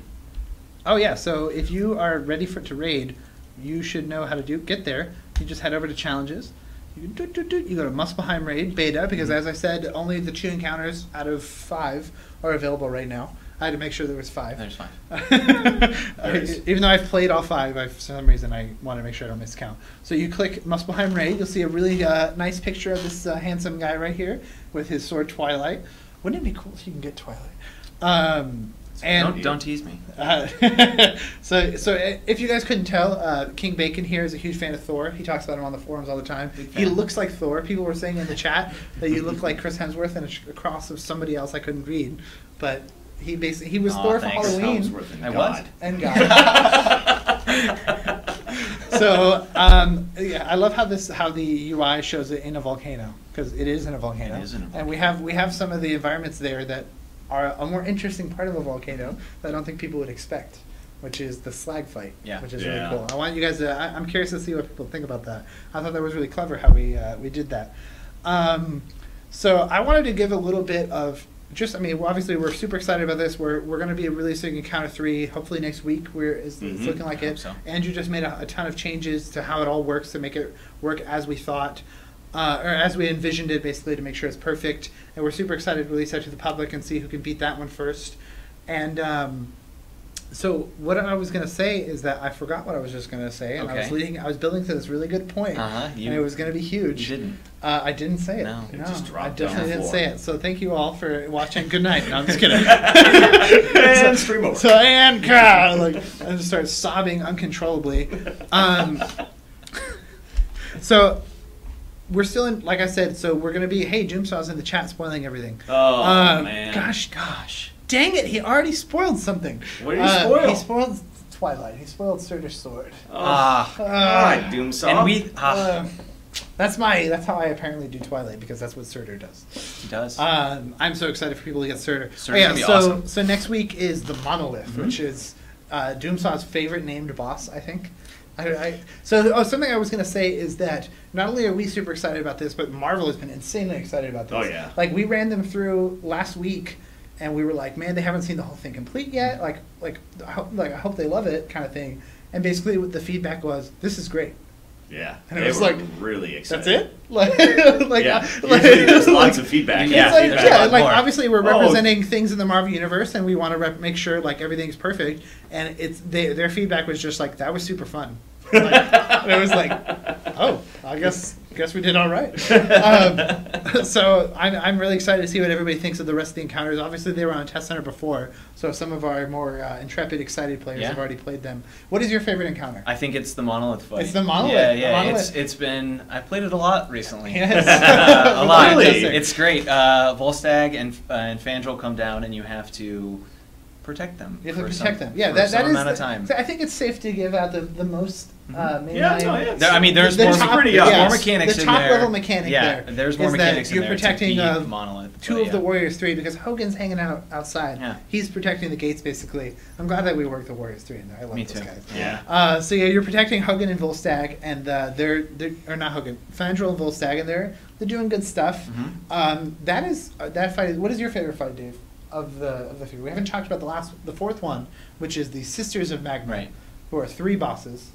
A: Oh yeah, so if you are ready to raid, you should know how to get there. You just head over to challenges. You go to Muspelheim Raid Beta, because as I said, only the 2 encounters out of 5 are available right now. I had to make sure there was 5.
C: There's 5.
A: Even though I've played all 5, for some reason I want to make sure I don't miscount. So you click Muspelheim Raid, you'll see a really nice picture of this handsome guy right here with his sword Twilight. Wouldn't it be cool if you can get Twilight? And
C: Don't tease me.
A: So if you guys couldn't tell, King Bacon here is a huge fan of Thor. He talks about him on the forums all the time. He looks like Thor. People were saying in the chat that you look like Chris Hemsworth and a cross of somebody else I couldn't read, but he was Thor for Halloween.
B: Hemsworth and
C: I
B: God.
C: was.
A: And God. So yeah, I love how the UI shows it in a volcano, because it is in a volcano.
C: It is in a
A: and we have some of the environments there that are a more interesting part of a volcano that I don't think people would expect, which is the slag fight,
C: Yeah.
A: which is
B: Yeah.
A: really cool. I want you guys to. I'm curious to see what people think about that. I thought that was really clever how we did that. So I wanted to give a little bit of just. I mean, obviously we're super excited about this. We're going to be releasing Encounter 3 hopefully next week. It's looking like
C: I hope
A: it.
C: so.
A: Andrew just made a ton of changes to how it all works to make it work as we thought. Or as we envisioned it, basically, to make sure it's perfect. And we're super excited to release that to the public and see who can beat that one first. And so what I was going to say is that I forgot what I was just going to say. And
C: Okay.
A: I was building to this really good point. And it was going to be huge.
C: You didn't.
A: I didn't say it.
C: No.
B: It just
A: I
B: dropped
A: definitely
B: on the
A: didn't
B: floor.
A: say it. So thank you all for watching. Good night. No, I'm just kidding.
B: And stream over.
A: So and God, like I just start sobbing uncontrollably. So we're still in, like I said. So we're gonna be. Hey, Jimsaw's in the chat spoiling everything.
B: Oh, man.
A: Gosh, dang it! He already spoiled something.
B: What did he spoil?
A: He spoiled Twilight. He spoiled Surtur's sword.
B: God, Doomsaw.
C: And we
A: That's how I apparently do Twilight, because that's what Surtur does.
C: he does.
A: I'm so excited for people to get Surtur.
C: Surtur's gonna be awesome.
A: So next week is the Monolith, which is Doomsaw's favorite named boss, I think. Something I was going to say is that not only are we super excited about this, but Marvel has been insanely excited about this.
B: Oh, yeah.
A: Like, we ran them through last week, and we were like, man, they haven't seen the whole thing complete yet. I hope they love it, kind of thing. And basically, what the feedback was, this is great.
B: Yeah,
A: And it
B: they
A: was
B: were
A: like,
B: really excited.
A: That's it?
B: Yeah, usually there's lots of feedback.
A: It's
C: Yeah,
A: like,
C: there's a lot more.
A: obviously we're
B: Oh.
A: representing things in the Marvel universe, and we want to make sure like everything's perfect. And their feedback was just like, that was super fun. And it was like, oh, I guess we did all right. So I'm really excited to see what everybody thinks of the rest of the encounters. Obviously, they were on Test Center before, so some of our more intrepid, excited players
C: Yeah.
A: have already played them. What is your favorite encounter?
C: I think it's the Monolith fight.
A: It's the Monolith.
C: Yeah,
A: The
C: yeah.
A: Monolith.
C: It's been. I played it a lot recently.
A: Yes.
C: A lot.
B: Really?
C: It's great. Volstagg and Fandral come down, and you have to protect them.
A: You have to
C: for
A: protect
C: some-
A: them. Yeah,
C: for
A: that
C: some
A: is.
C: amount of time.
A: I think it's safe to give out the most mainline.
B: Yeah, no, yeah.
C: I mean, there's
A: The
C: more,
A: top-
B: pretty
C: there's
B: yes.
C: more mechanics
A: The
C: in
A: top
C: there.
A: level mechanic
C: yeah,
A: there
C: there's more
A: is that
C: mechanics
A: you're
C: in there
A: protecting,
C: to beat Monolith.
A: Two
C: but
A: of the
C: yeah.
A: Warriors 3, because Hogan's hanging out outside.
C: Yeah.
A: He's protecting the gates, basically. I'm glad that we worked the Warriors 3 in there. I love
C: Me
A: those
C: too.
A: guys.
B: Yeah.
A: So yeah, you're protecting Hogan and Volstagg, and they're or not Hogan, Fandral and Volstagg, and they're doing good stuff.
C: Mm-hmm.
A: That fight. What is your favorite fight, Dave? Of the three, we haven't talked about the fourth one, which is the Sisters of Magma,
C: Right.
A: who are 3 bosses.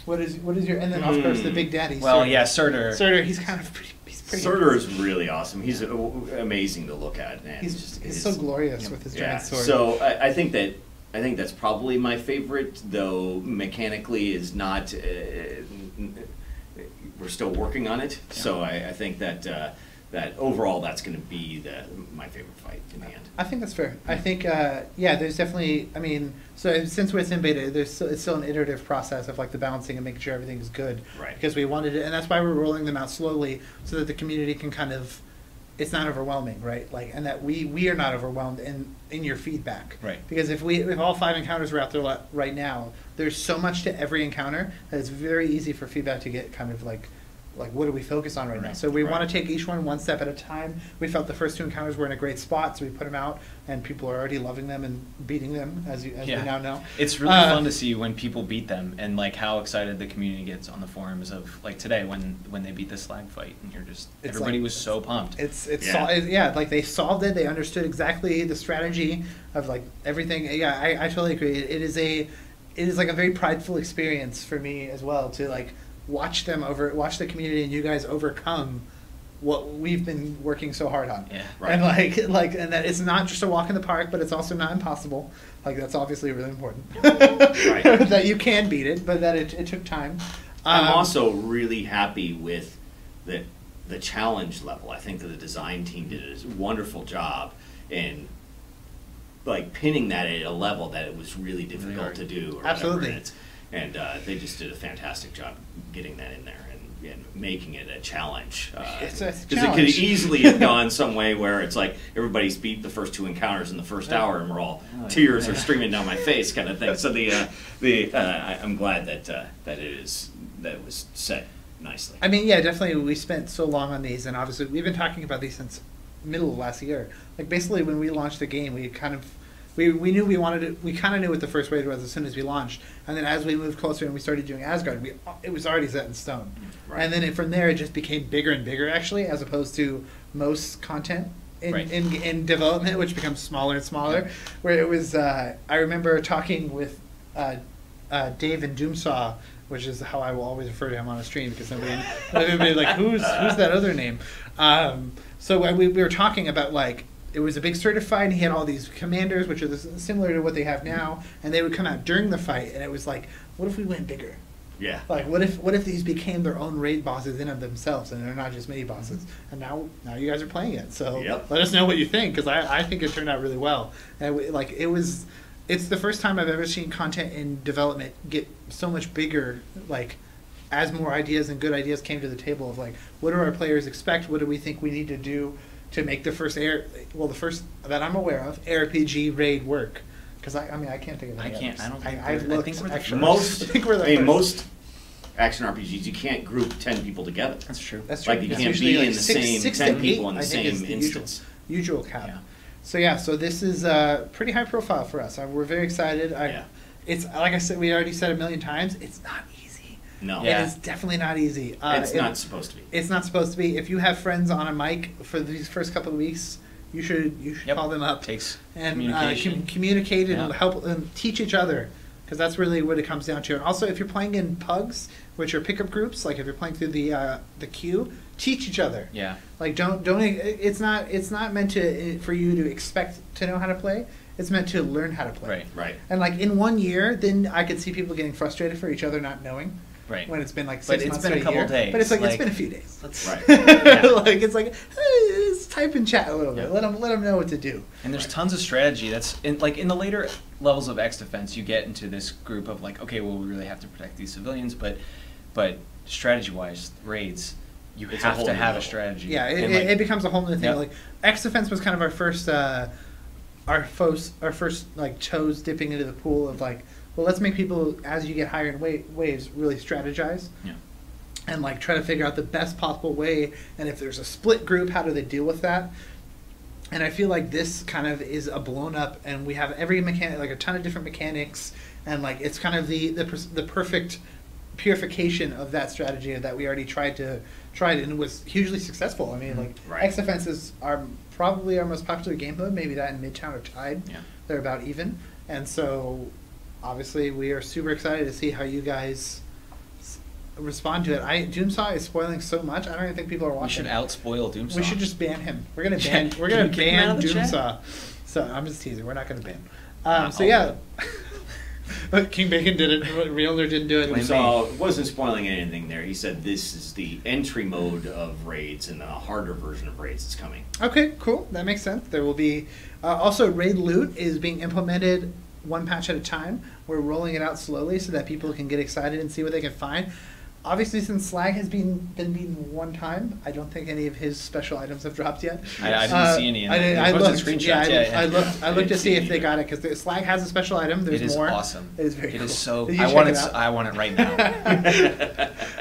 A: What is your, and then of course the Big Daddy.
C: Well,
A: Surtur.
C: yeah, Surtur.
A: Surtur, he's kind of pretty. He's pretty.
B: Surtur is really awesome. He's amazing to look at, man.
A: He's so glorious with his
B: Yeah.
A: giant sword.
B: So I think that's probably my favorite, though mechanically is not. We're still working on it, so I think that that overall that's going to be my favorite fight in the end.
A: I think that's fair. I think, there's definitely, I mean, so since it's in beta, it's still an iterative process of like the balancing and making sure everything is good.
B: Right.
A: Because we wanted it, and that's why we're rolling them out slowly, so that the community can kind of, it's not overwhelming, right? Like, and that we are not overwhelmed in your feedback.
C: Right.
A: Because if all 5 encounters are out there right now, there's so much to every encounter that it's very easy for feedback to get kind of like what do we focus on right now?
C: Right.
A: So we
B: Right.
A: want to take each one step at a time. We felt the first 2 encounters were in a great spot, so we put them out, and people are already loving them and beating them, as we now know.
C: It's really fun to see when people beat them and like how excited the community gets on the forums of like today when they beat the slag fight and you're just
A: It's
C: everybody
A: like-
C: was so pumped.
A: Like they solved it. They understood exactly the strategy of like everything. Yeah, I totally agree. It is like a very prideful experience for me as well to like watch the community and you guys overcome what we've been working so hard on.
C: Yeah.
B: Right.
A: And and that it's not just a walk in the park, but it's also not impossible. Like that's obviously really important.
B: Right.
A: That you can beat it, but that it took time.
B: I'm also really happy with the challenge level. I think that the design team did a wonderful job in like pinning that at a level that it was really difficult to do. Or
A: Absolutely.
B: Whatever. And they just did a fantastic job getting that in there and making it a challenge.
A: It's a
B: Because it
A: challenge.
B: could easily have gone some way where it's like everybody's beat the first 2 encounters in the first hour, and we're all tears are streaming down my face, kind of thing. So I'm glad that it was set nicely.
A: I mean, yeah, definitely. We spent so long on these, and obviously we've been talking about these since middle of last year. Like basically, when we launched the game, we knew we wanted it. We kind of knew what the first raid was as soon as we launched, and then as we moved closer and we started doing Asgard, it was already set in stone.
B: Right.
A: And then from there, it just became bigger and bigger, actually, as opposed to most content in development, which becomes smaller and smaller. Where it was, I remember talking with Dave and Doomsaw, which is how I will always refer to him on a stream because everybody like who's that other name. So we were talking about like. It was a big starter fight, and he had all these commanders, which are similar to what they have now, and they would come out during the fight, and it was like, what if we went bigger?
B: Yeah.
A: Like, what if these became their own raid bosses in of themselves, and they're not just mini bosses? And now you guys are playing it, so let us know what you think, because I think it turned out really well. And it's the first time I've ever seen content in development get so much bigger, like, as more ideas and good ideas came to the table of like, what do our players expect? What do we think we need to do to make the first that I'm aware of RPG raid work? Because I can't think of any others.
C: I don't think
A: I've looked.
C: I think we're the
A: actually.
C: first.
A: I think we're the first.
B: Most action RPGs you can't group 10 people together.
C: That's true.
A: That's true.
B: Like you
A: It's
B: can't
A: usually
B: be
A: like
B: in the
A: six to
B: 10
A: eight,
B: people in the
A: I think,
B: same
A: is the
B: instance.
A: Usual cap.
C: Yeah.
A: So this is pretty high profile for us. We're very excited. It's like I said, we already said a million times. It's not easy.
B: No.
C: Yeah.
A: It is definitely not easy.
B: It's not supposed to be.
A: It's not supposed to be. If you have friends on a mic for these first couple of weeks, you should call them up.
C: Takes
A: and
C: communication.
A: communicate and
C: Yeah.
A: help and teach each other, because that's really what it comes down to. And also, if you're playing in pugs, which are pickup groups, like if you're playing through the queue, teach each other.
C: Yeah.
A: Like don't. It's not meant for you to expect to know how to play. It's meant to learn how to play.
B: Right.
A: And like in 1 year, then I could see people getting frustrated for each other not knowing.
C: Right.
A: When it's been like 6
C: But it's
A: months
C: been
A: to
C: a couple
A: year.
C: days.
A: But it's
C: Like,
A: it's been a few days.
B: Right.
A: Like it's like let's type and chat a little bit.
C: Yeah.
A: Let them know what to do.
C: And there's tons of strategy. That's in the later levels of X Defense, you get into this group of like, okay, well, we really have to protect these civilians, but strategy-wise, raids, you
B: It's a
C: have
B: whole
C: to
B: new
C: have a
B: level.
C: strategy.
A: Yeah,
C: And,
A: it becomes a whole new thing.
C: Yeah.
A: Like X Defense was kind of our first like toes dipping into the pool of like, well, let's make people as you get higher in waves really strategize.
C: Yeah.
A: And like try to figure out the best possible way, and if there's a split group, how do they deal with that? And I feel like this kind of is a blown up, and we have every mechanic, like a ton of different mechanics, and like it's kind of the perfect purification of that strategy that we already tried and was hugely successful. I mean, like
B: Right.
A: X Defenses are probably our most popular game mode. Maybe that and Midtown are tied.
C: Yeah.
A: They're about even, and so obviously we are super excited to see how you guys respond to it. Doomsaw is spoiling so much. I don't even think people are
C: We
A: watching.
C: should outspoil Doomsaw.
A: We should just ban him. We're gonna
C: Yeah.
A: ban. We're
C: Can
A: gonna
C: you kick him out
A: ban
C: of the chat?
A: Doomsaw. So I'm just teasing. We're not gonna ban. So
C: I'll
A: yeah, King Bacon did it. Realner didn't do it.
C: Blame
B: So wasn't spoiling anything there. He said this is the entry mode of raids, and a harder version of raids is coming.
A: Okay, cool. That makes sense. There will be also raid loot is being implemented one patch at a time. We're rolling it out slowly so that people can get excited and see what they can find. Obviously, since Slag has been beaten one time, I don't think any of his special items have dropped yet.
C: I didn't see any.
A: I
C: posted
A: looked. Yeah, I looked. I looked to
B: didn't
A: see
B: see
A: if they
B: either.
A: got it because Slag has a special item. There's
C: It is
A: more.
C: awesome.
A: It is very
C: It
A: cool.
C: is so.
A: Did you
C: I
A: check
C: want
A: it
C: it.
A: out?
C: I want it right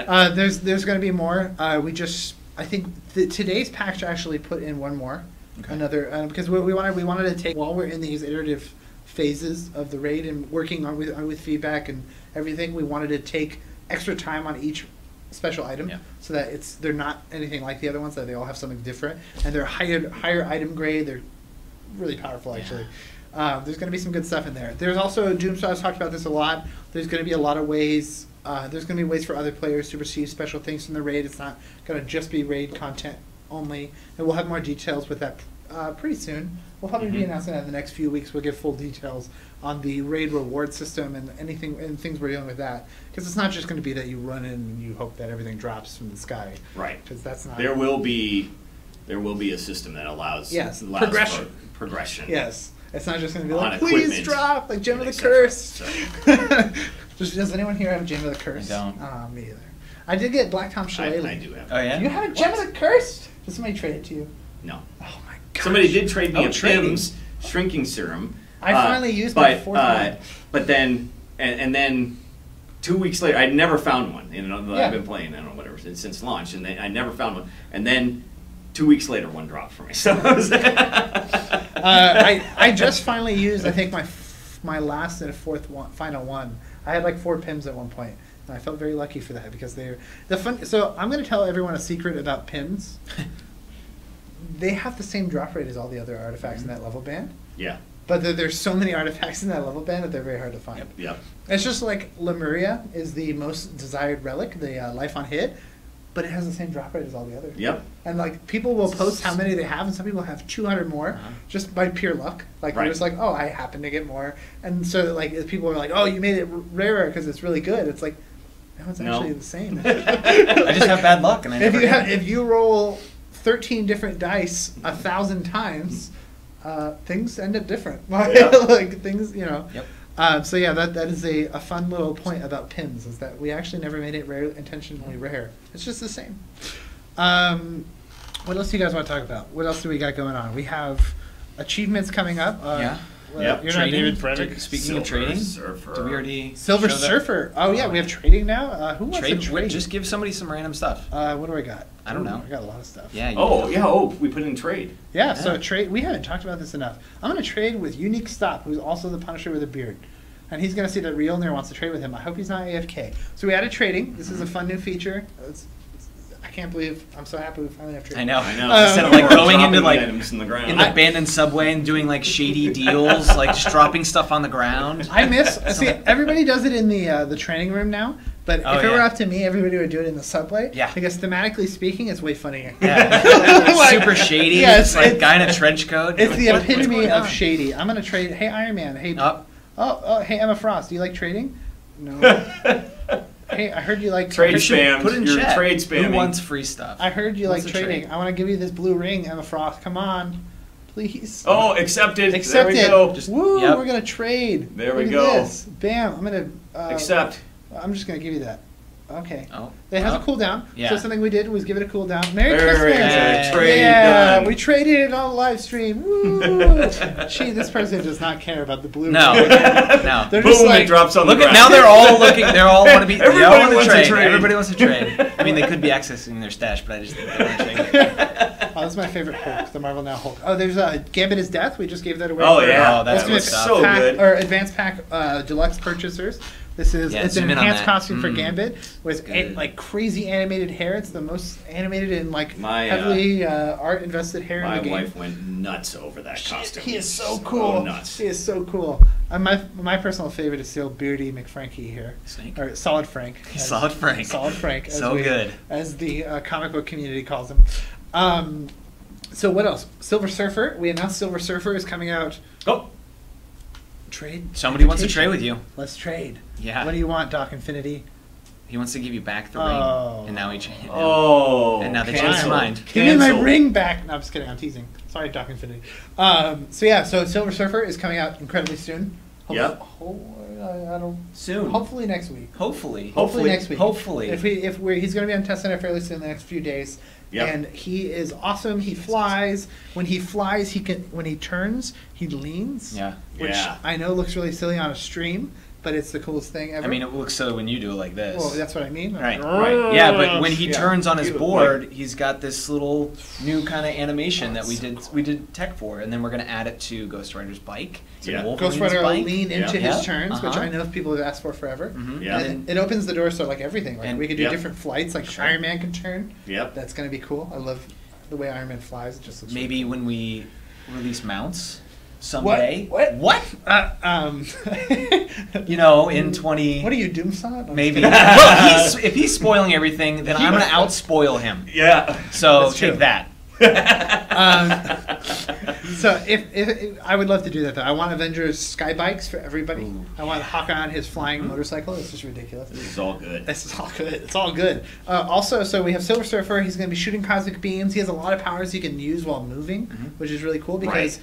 C: now.
A: There's going to be more. I think today's patch actually put in one more.
C: Okay.
A: Another because we wanted to take while we're in these iterative phases of the raid and working on with feedback and everything. We wanted to take extra time on each special item
C: Yeah.
A: so that they're not anything like the other ones, that they all have something different and they're higher item grade. They're really powerful actually. There's going to be some good stuff in there. There's also Doomsaw's talked about this a lot. There's going to be a lot of ways. There's going to be ways for other players to receive special things from the raid. It's not going to just be raid content only, and we'll have more details with that pretty soon. We'll probably be announcing that in the next few weeks. We'll give full details on the raid reward system and anything and things we're doing with that. Because it's not just going to be that you run in and you hope that everything drops from the sky.
B: Right.
A: Because that's not.
B: There will be a system that allows
A: progression.
B: For progression.
A: Yes. It's not just going to be
B: On
A: like, please
B: equipment
A: drop, like Gem of
B: and
A: the
B: et cetera,
A: Curse.
B: so.
A: Does anyone here have Gem of the Curse?
C: I don't.
A: Me either. I did get Black Tom Shillelagh.
B: I do have.
C: Oh yeah.
A: Do you have a Gem of the Curse? Did somebody trade it to you?
B: No.
A: Oh my god.
B: Somebody did trade me a
C: trading.
B: PIMS shrinking serum.
A: I finally used my fourth one.
B: But then, and then 2 weeks later, I'd never found one. You know,
A: Yeah.
B: I've been playing, I don't know, whatever, since launch, and then I never found one. And then 2 weeks later, one dropped for me. So
A: I just finally used, I think, my last and fourth one, final one. I had like 4 PIMs at one point, and I felt very lucky for that because they're the fun. So I'm going to tell everyone a secret about PIMs. They have the same drop rate as all the other artifacts in that level band,
B: yeah,
A: but there's so many artifacts in that level band that they're very hard to find.
B: yep.
A: It's just like Lemuria is the most desired relic, the life on hit, but it has the same drop rate as all the others.
B: Yep.
A: And like people will post how many they have, and some people have 200 more just by pure luck. Like they're
B: Right.
A: just like, oh, I happen to get more, and so like if people are like, oh, you made it rarer because it's really good. It's like, no, it's
B: No.
A: actually the same.
C: I just have bad luck, and I
A: if
C: never.
A: if you roll 13 different dice 1,000 times, things end up different.
B: Yeah.
A: Like things, you know.
C: Yep.
A: So yeah, that is a fun little point about PIMs, is that we actually never made it rare, intentionally rare. It's just the same. What else do you guys want to talk about? What else do we got going on? We have achievements coming up.
C: Yeah.
B: Yep.
A: You're not David Frederick.
C: Speaking of
B: Silver
C: trading,
B: Surfer.
C: did we already
A: Silver
C: show that?
A: Surfer. Oh yeah, we have trading now. Who wants to trade?
C: Just give somebody some random stuff.
A: What do I got?
C: I don't know.
A: I got a lot of stuff.
C: Yeah.
B: We put in trade.
A: Yeah, so
C: Yeah.
A: trade. We haven't talked about this enough. I'm going to trade with Unique Stop, who's also the Punisher with a beard. And he's going to see that Realnir wants to trade with him. I hope he's not AFK. So we added trading. This is a fun new feature. I can't believe, I'm so happy we finally have trading.
C: I know.
B: I know.
C: Instead of like going
B: Dropping
C: into like
B: items in the ground.
C: in the abandoned subway and doing like shady deals, like just dropping stuff on the ground.
A: I miss, see, everybody does it in the training room now. But
C: Oh,
A: if it were
C: yeah.
A: up to me, everybody would do it in the subway.
C: Yeah.
A: Because thematically speaking, it's way funnier.
C: Yeah.
A: Like,
C: Super shady.
A: yeah,
C: it's like guy in a trench coat.
A: It's the
C: What's
A: epitome
C: going
A: of
C: on?
A: shady. I'm going to trade, hey Iron Man, hey,
C: Oh,
A: hey Emma Frost, do you like trading? No. Hey, I heard you like
B: Trade
A: I heard you-
B: spam.
C: put it in
B: You're
C: chat.
B: trade
C: Who
B: spamming.
C: wants free stuff?
A: I heard you
C: What's
A: like
C: the
A: trading.
C: trade?
A: I want to give you this blue ring, Emma Frost. Come on, please.
B: Oh, accepted.
A: Accept
B: there we
A: it.
B: go.
C: Just-
A: Woo!
C: Yep.
A: We're gonna trade.
B: There we
A: Look at
B: go.
A: this. Bam! I'm gonna
B: Accept.
A: I'm just gonna give you that. Okay.
C: Oh.
A: It has
C: Oh.
A: a cooldown.
C: Yeah.
A: So something we did was give it a cooldown. Merry
B: Very
A: Christmas!
C: good.
B: Trade
A: yeah,
B: done.
A: we traded it on live stream. Woo! Gee, this person does not care about the blue.
C: No.
A: ring.
C: No.
A: They're
B: Boom!
A: just like,
B: it drops on
C: Look
B: the
C: at
B: ground.
C: now they're all looking. They're all want to be. They all
B: Everybody
C: want
B: wants
C: to
B: to
C: trade.
B: trade.
C: Everybody wants to trade. I mean, they could be accessing their stash, but I just think they want to trade.
A: Oh, that's my favorite Hulk, the Marvel Now Hulk. Oh, there's Gambit is Death. We just gave that away.
B: Oh
A: for
B: yeah,
C: Oh, that's
A: Ultimate
C: good stuff.
B: so
A: pack,
B: good.
A: or Advanced Pack Deluxe purchasers. This is
C: Yeah,
A: it's an
C: zoom in on
A: enhanced
C: that.
A: costume for
C: Mm.
A: Gambit with
B: Good.
A: like crazy animated hair. It's the most animated and like
B: My,
A: heavily art invested hair
B: My
A: in the game.
B: wife went nuts over that costume.
A: He is so cool.
B: nuts.
A: He is so cool. My personal favorite is still Beardy McFrankie here,
C: Snake.
A: or Solid Frank.
C: Solid Frank.
A: Solid Frank.
C: So good.
A: as the comic book community calls him. So what else? Silver Surfer. We announced Silver Surfer is coming out.
B: Oh,
A: Trade.
C: Somebody wants to
A: invitation.
C: trade with you.
A: Let's trade.
C: Yeah.
A: What do you want, Doc Infinity?
C: He wants to give you back the
A: Oh.
C: ring, and now he changed.
B: oh.
C: And now they
A: changed
C: changed
A: their
C: their mind.
A: Give me my
B: Canceled.
A: ring back. No, I'm just kidding. I'm teasing. Sorry, Doc Infinity. So Silver Surfer is coming out incredibly soon.
B: Yep.
A: I don't.
C: Soon.
A: Hopefully next week.
C: Hopefully.
A: Hopefully next week.
C: Hopefully.
A: He's going to be on Test Center fairly soon in the next few days.
B: Yep.
A: And he is awesome. He flies. When he flies, when he turns, he leans.
C: Yeah.
A: Which
B: Yeah.
A: I know looks really silly on a stream, but it's the coolest thing ever.
C: I mean, it looks so when you do it like this.
A: well, that's what I mean.
C: Right.
B: Right.
C: Yeah, but when he
A: Yeah.
C: turns on his
B: You-
C: board, he's got this little new kind of animation that we did tech for, and then we're gonna add it to Ghost Rider's bike. to
B: Yeah.
C: Wolverine's
A: Ghost Rider will
C: bike.
A: lean into
B: Yeah.
A: his turns, which
C: Uh-huh.
A: I know people have asked for forever.
C: Mhm.
B: Yeah.
A: And it opens the door so like everything. Like
C: And-
A: we could do
B: Yep.
A: different flights. Like
C: Sure.
A: Iron Man can turn.
B: Yep.
A: That's going to be cool. I love the way Iron Man flies. It just looks really
C: Maybe
A: cool.
C: when we release mounts someday.
A: What?
C: What? You know, in 20.
A: What are you, Doomsod? I'm
C: Maybe.
A: just
C: Well, if he's spoiling everything, then I'm gonna outspoil him.
B: Yeah.
C: So
A: That's true.
C: take that.
A: So if I would love to do that though. I want Avengers sky bikes for everybody.
B: Ooh,
A: I want Hawkeye on his flying motorcycle. It's just ridiculous.
B: This is all good.
A: This is all good. It's all good. Also, so we have Silver Surfer. He's going to be shooting cosmic beams. He has a lot of powers he can use while moving, which is really cool because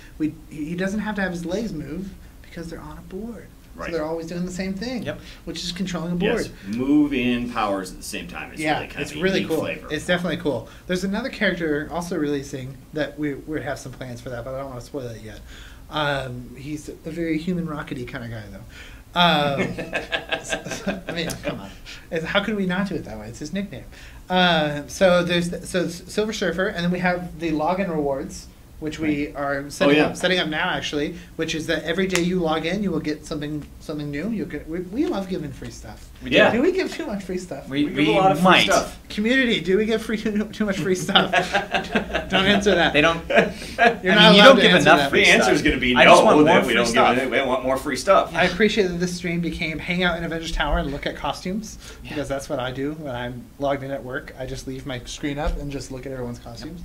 A: he doesn't have to have his legs move because they're on a board.
B: Right.
A: So they're always doing the same thing,
C: Yep.
A: which is controlling a board.
B: Yes, move in powers at the same time. It's
A: Yeah,
B: really kind
A: it's
B: of a
A: really
B: unique
A: cool.
B: flavor.
A: It's definitely cool. There's another character also releasing that we have some plans for that, but I don't want to spoil it yet. He's a very human rockety kind of guy, though. I mean, come on. How could we not do it that way? It's his nickname. So there's Silver Surfer, and then we have the login rewards, which we are setting up now, actually. Which is that every day you log in, you will get something new. We love giving free stuff.
C: We do.
A: Do we give too much free stuff?
C: We
B: give a lot of free
C: might.
B: stuff.
A: Community, do we give too much free stuff? Don't answer that.
C: They don't.
A: You're
C: I
A: not
C: mean, you
A: allowed
C: don't
A: to
C: give
A: answer
C: enough
A: that.
C: free
B: The answer is
C: stuff.
B: going to be
C: I just want
B: no.
C: more
B: That we
C: free
B: don't
C: stuff.
B: give it. We want more free stuff.
A: I appreciate that this stream became hang out in Avengers Tower and look at costumes because that's what I do when I'm logged in at work. I just leave my screen up and just look at everyone's costumes.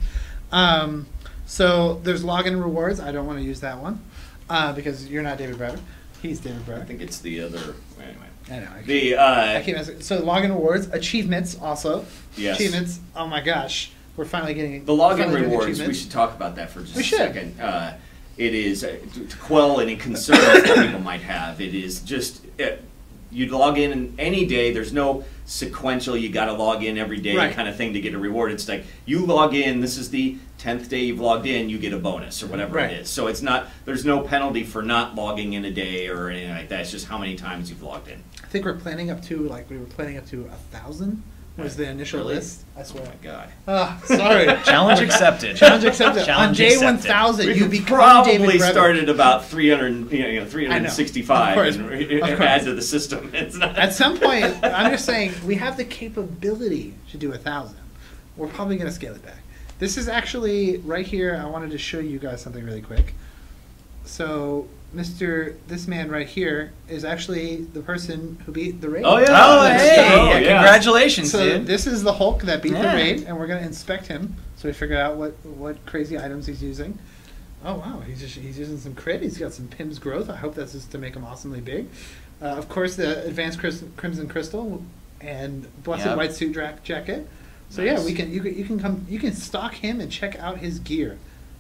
A: So there's login rewards. I don't want to use that one because you're not David Browder. He's David
B: I
A: Browder.
B: think it's the other. Anyway.
A: I know.
B: The
A: keep messing. So login rewards, achievements also.
B: Yes.
A: Achievements. Oh my gosh, we're finally getting
B: the login
A: finally doing
B: rewards. We
A: achievements.
B: should talk about that for just
A: We
B: a
A: should.
B: second. It is to quell any concerns that people might have. It is just you log in any day. There's no sequential. You got to log in every day
A: Right.
B: kind of thing to get a reward. It's like you log in. This is the 10th day you've logged in. You get a bonus or whatever
A: Right.
B: it is. So it's not. There's no penalty for not logging in a day or anything like that. It's just how many times you've logged in.
A: I think we're planning up to 1,000 was the initial
B: Really?
A: list. I
B: Oh
A: swear.
B: my god.
A: Sorry.
C: Challenge accepted.
A: Challenge accepted. On
C: Challenge
A: day
C: accepted.
A: 1,000,
B: We
A: you
B: could
A: become David
B: probably
A: Brevin.
B: started about 365
A: Of course.
B: and
A: Of
B: add
A: course.
B: to the system. It's not.
A: At some point, I'm just saying, we have the capability to do 1,000. We're probably going to scale it back. This is actually, right here, I wanted to show you guys something really quick. So, this man right here is actually the person who beat the raid.
B: Oh, yeah.
C: Oh,
B: That's
C: hey!
B: true.
C: Yeah,
B: Yeah.
C: congratulations,
A: So
C: dude.
A: this is the Hulk that beat the
C: Yeah.
A: raid, and we're going to inspect him so we figure out what crazy items he's using. Oh wow, he's using some crit. He's got some Pim's growth. I hope that's just to make him awesomely big. Of course, the advanced Crimson Crystal and Blessed
C: Yep.
A: White Suit jacket. So
B: Nice.
A: yeah, you can stalk him and check out his gear.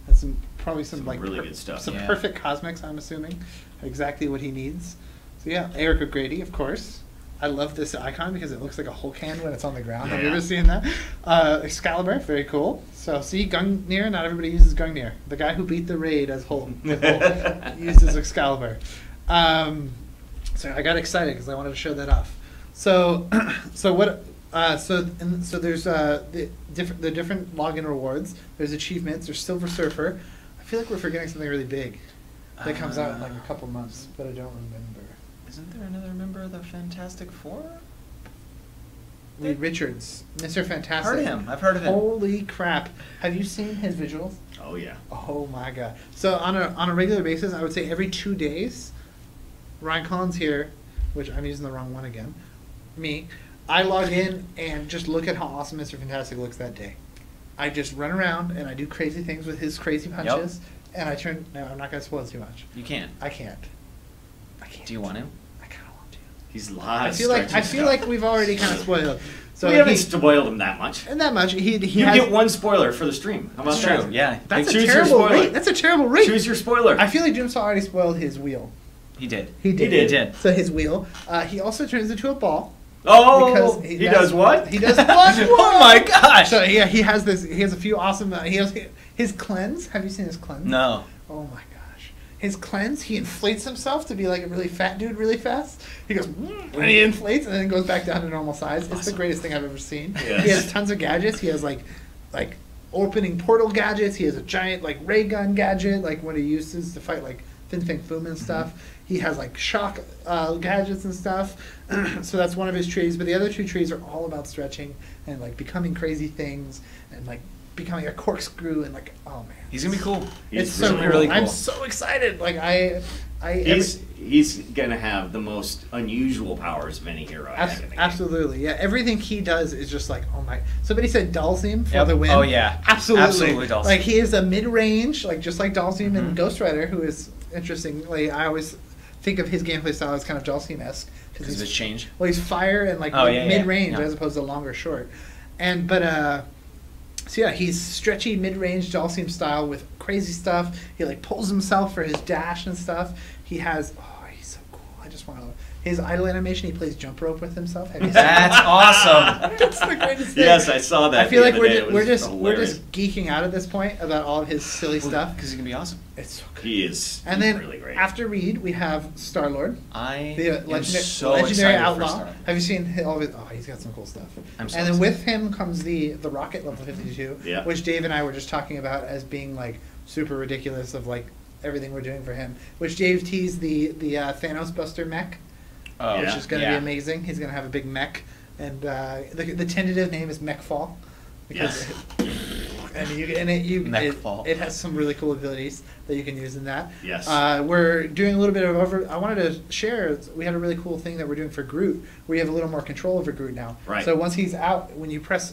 A: That's probably some like
B: really good stuff.
A: Some
C: Yeah.
A: perfect cosmics, I'm assuming, exactly what he needs. So yeah, Eric O'Grady, of course. I love this icon because it looks like a Hulk hand when it's on the ground. Have you
B: Yeah.
A: ever seen that? Excalibur, very cool. So see, Gungnir, not everybody uses Gungnir. The guy who beat the raid as Hulk, uses Excalibur. So I got excited because I wanted to show that off. So, so there's the different login rewards. There's achievements. There's Silver Surfer. I feel like we're forgetting something really big that comes out in like a couple months, but I don't remember.
C: Isn't there another member of the Fantastic Four?
A: Reed Richards, Mr. Fantastic.
C: Heard of him. I've heard of him.
A: Holy crap! Have you seen his visuals?
B: Oh yeah.
A: Oh my god! So on a regular basis, I would say every 2 days, Ryan Collins here, which I'm using the wrong one again. Me, I log in and just look at how awesome Mr. Fantastic looks that day. I just run around and I do crazy things with his crazy punches, and I turn. No, I'm not gonna spoil too much.
C: You can.
A: I can't.
C: Do you want to?
A: I kind of want to.
B: He's live.
A: I feel like we've already kind of spoiled. So
B: we haven't
A: he-
B: spoiled him that much.
A: and that much. He
B: You
A: has,
B: get one spoiler for the stream. How about
C: That's
B: that?
C: true. Yeah.
A: That's
B: Choose
A: a
B: your
A: terrible
B: spoiler.
A: rate. That's a terrible rate.
B: Choose your spoiler.
A: I feel like Jimsaw already spoiled his wheel.
C: He did.
A: He did.
B: did.
C: He did.
A: So his wheel. He also turns into a ball.
B: Oh,
A: Because
B: he does what?
A: He does what?
C: Oh my gosh!
A: So yeah, he has this. He has a few awesome. He has his cleanse. Have you seen his cleanse?
C: No.
A: Oh my gosh. His cleanse. He inflates himself to be like a really fat dude really fast. He goes and he inflates and then goes back down to normal size. It's the
C: Awesome.
A: greatest thing I've ever seen.
B: Yes.
A: He has tons of gadgets. He has like opening portal gadgets. He has a giant like ray gun gadget like what he uses to fight like Fin Fang Foom and stuff. He has like shock gadgets and stuff. So that's one of his trees. But the other two trees are all about stretching and like becoming crazy things and like becoming a corkscrew and like oh man.
C: He's gonna be cool.
B: He's
A: It's so
C: really,
A: cool.
C: really cool.
A: I'm so excited. Like
B: He's gonna have the most unusual powers of any hero. I think, in the game.
A: Absolutely, yeah. Everything he does is just like, oh my. Somebody said Dhalsim for
C: Yep.
A: the win.
C: Oh, yeah.
A: absolutely,
C: Absolutely Dhalsim.
A: Like he is a mid-range, like just like Dhalsim and
C: Mhm.
A: Ghost Rider, who is interestingly, I always think of his gameplay style as kind of Dhalsim-esque
C: Because of his change.
A: Well, he's fire and like
C: Oh, yeah,
A: mid-range
C: yeah.
A: as opposed to long or short, so yeah, he's stretchy mid-range Dhalsim style with crazy stuff. He like pulls himself for his dash and stuff. He has he's so cool. I just want to. His idle animation, he plays jump rope with himself. Have you seen
C: That's awesome.
A: That's the greatest thing.
B: Yes, I saw that.
A: I feel
B: the
A: like
B: other day. It
A: we're
B: was
A: just
B: hilarious.
A: geeking out at this point about all of his silly stuff.
C: Because he can be awesome.
A: It's so good.
B: He is.
A: And
B: he's
A: then
B: really great.
A: after Reed, we have Star Lord,
C: I
A: the
C: am
A: legendary,
C: so
A: legendary
C: excited for
A: outlaw.
C: Star.
A: Have you seen all of his? Oh, he's got some cool stuff.
C: I'm so
A: and then
C: excited.
A: with him comes the rocket level 52,
B: Yeah.
A: which Dave and I were just talking about as being like super ridiculous of like everything we're doing for him. Which Dave teased the Thanos Buster mech,
C: Oh,
A: which
B: Yeah.
A: is going to be amazing. He's going to have a big mech, and the tentative name is Mechfall. Because
C: Mechfall.
A: it has some really cool abilities that you can use in that.
B: Yes.
A: We're doing a little bit of I wanted to share. We had a really cool thing that we're doing for Groot. We have a little more control over Groot now.
B: Right.
A: So once he's out, if you press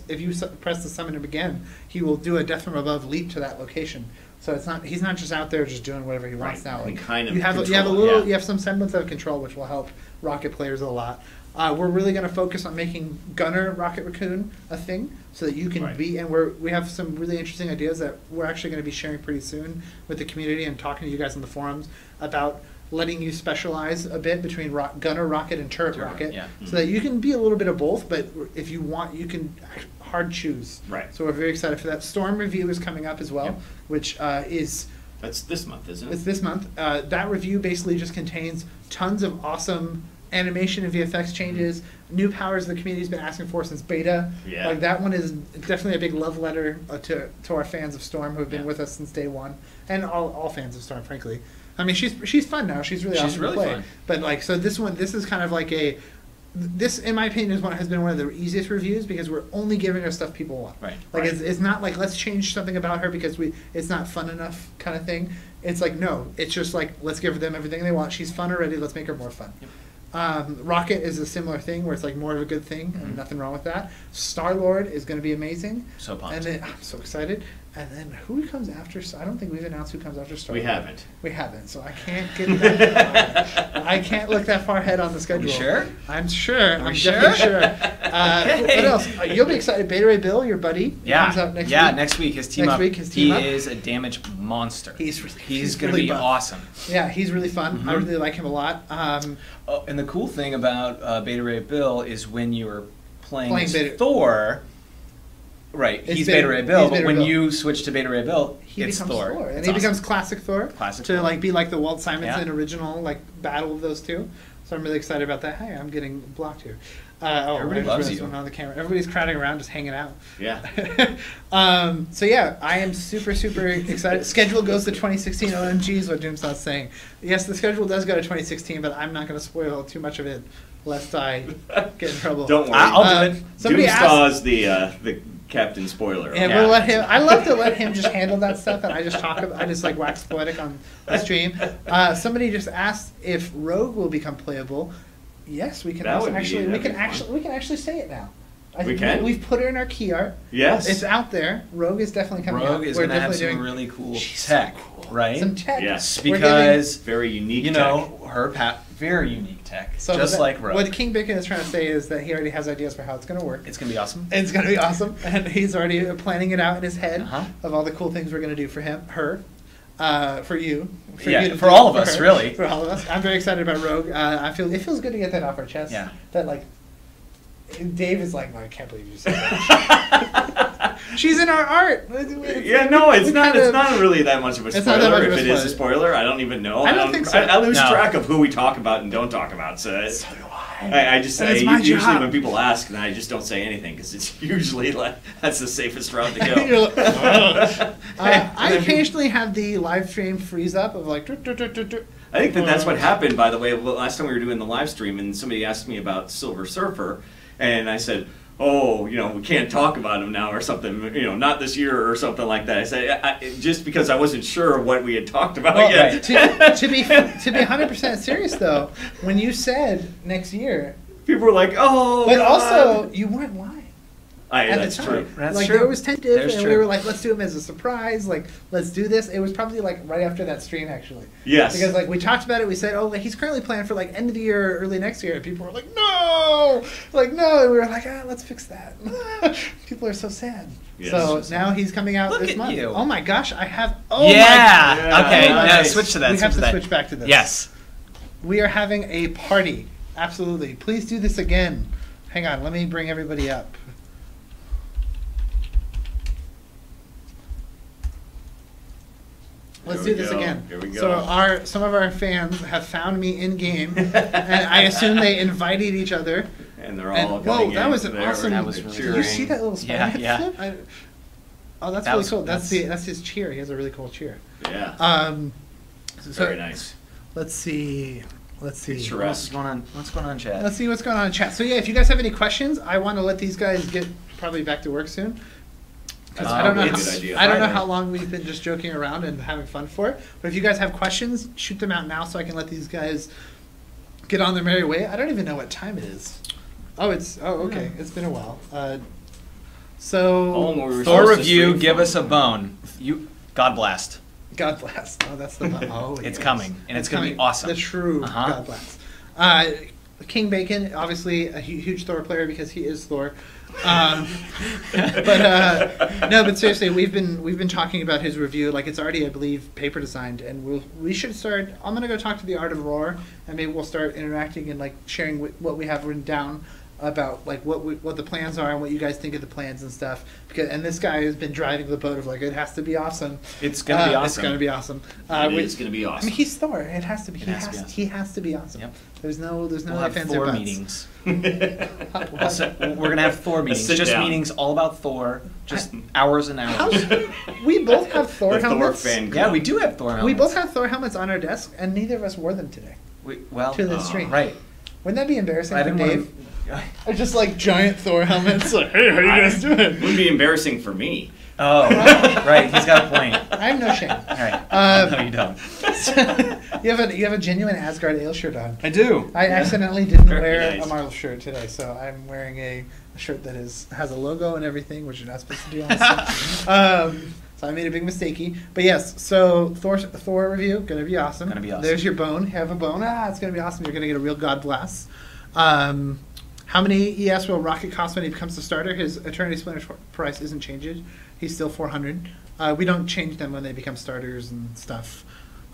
A: the summon him again, he will do a death from above leap to that location. So he's not just out there just doing whatever he wants
B: Right.
A: now.
B: You
A: Like,
B: can kind of
A: you have a
B: control it,
A: little
B: yeah.
A: you have some semblance of control, which will help Rocket players a lot. We're really going to focus on making Gunner Rocket Raccoon a thing, so that you can
B: Right.
A: be. And we have some really interesting ideas that we're actually going to be sharing pretty soon with the community and talking to you guys on the forums about letting you specialize a bit between Gunner Rocket and Turret Rocket,
C: yeah.
A: so that you can be a little bit of both. But if you want, you can hard choose.
B: Right.
A: So we're very excited for that. Storm review is coming up as well,
B: Yep.
A: which is.
B: That's this month, isn't it?
A: It's this month. That review basically just contains tons of awesome animation and VFX changes, new powers the community's been asking for since beta.
B: Yeah.
A: Like that one is definitely a big love letter to our fans of Storm who have been
C: Yeah.
A: with us since day one, and all fans of Storm, frankly. I mean, she's fun now. She's really
C: She's
A: awesome
C: really
A: to play.
C: fun.
A: But like, so this is kind of like this, in my opinion, has been one of the easiest reviews because we're only giving her stuff people want.
C: Right.
A: Like
B: Right.
A: it's not like let's change something about her because it's not fun enough kind of thing. It's like no, it's just like let's give them everything they want. She's fun already. Let's make her more fun.
C: Yep.
A: Rocket is a similar thing where it's like more of a good thing and
C: Mhm.
A: nothing wrong with that. Star Lord is going to be amazing.
C: So pumped.
A: And then I'm so excited. And then who comes after? I don't think we've announced who comes after Star
B: We
A: Lord.
B: haven't.
A: We haven't, so I can't get that far. I can't look that far ahead on the schedule.
C: sure?
A: I'm sure. I'm
C: sure?
A: definitely sure.
C: Okay.
A: What else? You'll be excited. Beta Ray Bill, your buddy,
C: Yeah.
A: comes out next week.
C: Next week his team
A: Next
C: up.
A: week, his team
C: he
A: up.
C: is a damage monster.
A: He's
C: gonna
A: really
C: be
A: buff.
C: awesome.
A: Yeah, he's really fun. I
C: Mhm.
A: really like him a lot.
C: Oh, and the cool thing about Beta Ray Bill is when you're playing as
A: Beta-
C: Thor, right?
A: It's
C: He's
A: Beta-
C: Beta Ray Bill,
A: he's
C: but
A: Beta
C: when
A: Bill.
C: you switch to Beta Ray Bill,
A: He
C: it's
A: becomes
C: Thor.
A: Thor, and
C: It's
A: he
C: awesome.
A: becomes classic Thor.
C: Classic
A: to
C: Thor.
A: like be like the Walt Simonson
C: Yeah.
A: original like battle of those two. So I'm really excited about that. Hey, I'm getting blocked here.
C: Everybody
A: I just
C: loves
A: realized
C: you.
A: I'm on the camera. Everybody's crowding around, just hanging out.
B: Yeah.
A: So yeah, I am super excited. Schedule goes to 2016. OMG is what Jim's not saying. Yes, the schedule does go to 2016, but I'm not going to spoil too much of it, lest I get in trouble.
B: Don't worry.
C: I'll do it.
A: Somebody asked.
B: Doomstaw's the captain spoiler.
A: And
C: Yeah.
A: we'll let him. I love to let him just handle that stuff, and I just I just like wax poetic on the stream. Somebody just asked if Rogue will become playable. Yes, we can
B: That would be-
A: actually. We
B: that'd
A: can
B: be fun.
A: actually. We can actually say it now.
B: We can?
A: We've put her in our key art.
B: Yes.
A: It's out there. Rogue is definitely coming out.
C: Rogue is
A: We're
C: going to have
A: definitely
C: some
A: doing
C: really cool
A: She's
C: tech,
A: so cool.
C: right?
A: some tech.
B: Yes.
A: We're
C: Because
B: very unique.
C: you know her very unique tech,
A: So
C: just
A: that-
C: like Rogue.
A: What King Bacon is trying to say is that he already has ideas for how it's going to work.
C: It's going to be awesome.
A: It's going to be awesome, and he's already planning it out in his head
C: Uh-huh.
A: of all the cool things we're going to do for her, for you,
C: Yeah,
A: you to
C: for
A: do
C: all of us,
A: her,
C: really.
A: for all of us. I'm very excited about Rogue. It feels good to get that off our chest.
C: Yeah.
A: That like, Dave is like, I can't believe you said that. She's in our art.
B: Yeah, no, it's
A: We
B: not.
A: kinda-
B: It's not really that much of a
A: It's not that
B: spoiler.
A: much of
B: If
A: a
B: it is a
A: spoiler.
B: spoiler, I don't even know.
A: I don't think so.
B: I lose
C: No.
B: track of who we talk about and don't talk about. So,
A: So do I.
B: I just
A: And
B: say
A: it's my
B: usually
A: job.
B: when people ask, and I just don't say anything because it's usually like that's the safest route to
A: You're
B: go.
A: like, "Ugh." I
B: And then-
A: occasionally have the live stream freeze up of like.
B: I think that's what happened, by the way. Last time we were doing the live stream, and somebody asked me about Silver Surfer, and I said, oh, we can't talk about him now or something, not this year or something like that. I said, just because I wasn't sure of what we had talked about yet.
A: Right. to be 100% serious though, when you said next year,
B: people were like, oh,
A: but
B: God.
A: also you weren't lying.
B: That's
A: the time.
B: true.
C: That's
A: like
C: true.
A: there was tentative,
C: There's
A: and
C: true.
A: we were like, let's do him as a surprise. Like, let's do this. It was probably like right after that stream, actually.
B: Yes.
A: Because like we talked about it, we said, oh, like he's currently planned for like end of the year, or early next year, and people were like, no, and we were like, let's fix that. People are so sad.
B: Yes.
A: So now he's coming out
C: Look
A: this
C: at
A: month.
C: you.
A: Oh my gosh, I have.
C: Yeah.
B: Yeah.
C: Okay.
B: Oh,
C: Yeah.
B: nice.
C: Switch to that.
A: We have to
C: that.
A: switch back to this.
C: Yes.
A: We are having a party. Absolutely. Please do this again. Hang on, let me bring everybody up. Let's
B: Here
A: do
B: we
A: this
B: go.
A: again.
B: Here we go.
A: So some of our fans have found me in game, and I assume they invited each other.
B: And they're all
A: And,
B: coming
A: whoa, that
B: in.
A: was an
B: They're
A: awesome.
C: That was really
A: Did you
C: great.
A: see that little
C: Yeah,
A: spot?
C: yeah.
A: Oh, that's
C: That
A: really
C: was-
A: cool. That's
C: that's-
A: his cheer. He has a really cool cheer.
B: Yeah.
A: So
B: Very nice.
A: Let's see.
B: Picturesque.
C: What's going on? What's going on, Chad?
A: Let's see what's going on in chat. So yeah, if you guys have any questions, I want to let these guys get probably back to work soon. 'Cause
B: That's
A: I don't know.
B: probably a
A: How,
B: good idea.
A: I don't know
C: Friday.
A: how long we've been just joking around and having fun for it. But if you guys have questions, shoot them out now so I can let these guys get on their merry way. I don't even know what time it is. Oh, okay. It's been a while. So
B: Oh, we were
C: Thor
B: supposed to
C: review.
B: stream
C: Give
B: from-
C: us a bone. God blast.
A: God bless. Oh, that's the. Oh,
C: It's
A: yes.
C: coming, and it's gonna be
A: coming.
C: awesome.
A: The true
C: Uh-huh.
A: God bless. King Bacon, obviously a huge Thor player because he is Thor. But seriously, we've been talking about his review. Like it's already, I believe, paper designed, and we should start. I'm gonna go talk to the Art of Roar, and maybe we'll start interacting and like sharing what we have written down about like what the plans are and what you guys think of the plans and stuff. And this guy has been driving the boat of like it has to be awesome.
C: It's gonna be awesome.
A: It's gonna be awesome.
B: It's going to be
A: I
B: awesome.
A: mean, he's Thor. It has to be.
C: It has to be awesome.
A: He has to be awesome.
C: Yep.
A: There's no
C: We'll
A: ifs,
C: have
A: ands, or
C: Thor
A: buts.
C: meetings.
A: What?
C: We're gonna have Thor meetings.
B: sit
C: Just
B: down.
C: meetings all about Thor. Just hours and
A: How-
C: hours.
A: we both have Thor
B: The Thor
A: helmets.
B: fan club.
C: Yeah, we do have Thor helmets.
A: We both have Thor helmets on our desk, and neither of us wore them today
C: Well,
A: to the stream.
C: right.
A: Wouldn't that be embarrassing
C: I
A: for
C: didn't
A: Dave?
C: want
A: Or just like giant Thor helmets. Like, hey, how you guys doing?
B: It would be embarrassing for me.
C: Oh, right. He's got a point.
A: I have no shame.
C: All right.
A: Um,
C: No, you don't.
A: you have a genuine Asgard ale shirt on.
C: I do.
A: I accidentally didn't
B: Very
A: wear
B: nice.
A: a Marvel shirt today, so I'm wearing a shirt that has a logo and everything, which you're not supposed to do on this. So I made a big mistakey. But yes, so Thor review, gonna be awesome.
C: Gonna be awesome.
A: There's your bone. Have a bone. It's gonna be awesome. You're gonna get a real God blast. How many ES will Rocket cost when he becomes a starter? His Eternity Splinter price isn't changed. He's still 400. We don't change them when they become starters and stuff.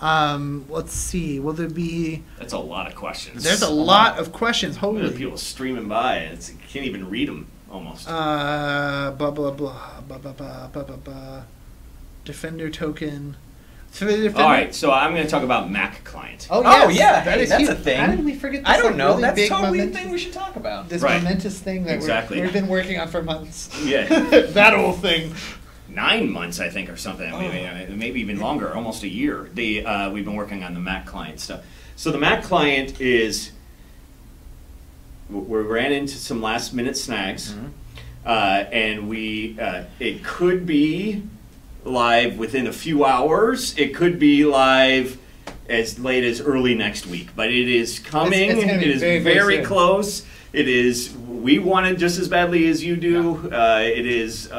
A: Let's see. Will there be?
B: That's a lot of questions.
A: There's a lot of questions.
B: Look at
A: Holy.
B: the people streaming by. You can't even read them almost.
A: Blah blah blah blah blah blah blah blah blah. Defender token. So the Defender.
B: All right, so I'm going to talk about Mac client.
A: Oh,
C: Oh,
A: yes,
C: yeah,
A: that
C: hey,
A: is
C: that's
A: huge.
C: a thing.
A: How did we forget? This,
C: I don't
A: like,
C: know.
A: Really
C: That's
A: big
C: totally a
A: momentous,
C: thing we should talk about.
A: This
B: Right.
A: momentous thing that
B: Exactly.
A: we've been working on for months.
B: Yeah.
A: That whole thing.
B: 9 months, I think, or something. Maybe even longer, almost a year. We've been working on the Mac client stuff. So the Mac client is, we ran into some last minute snags, and it could be live within a few hours. It could be live as late as early next week, but it is coming.
A: It's gonna be
B: It is
A: very, very
B: very
A: soon.
B: close. It is. We want it just as badly as you do. It is.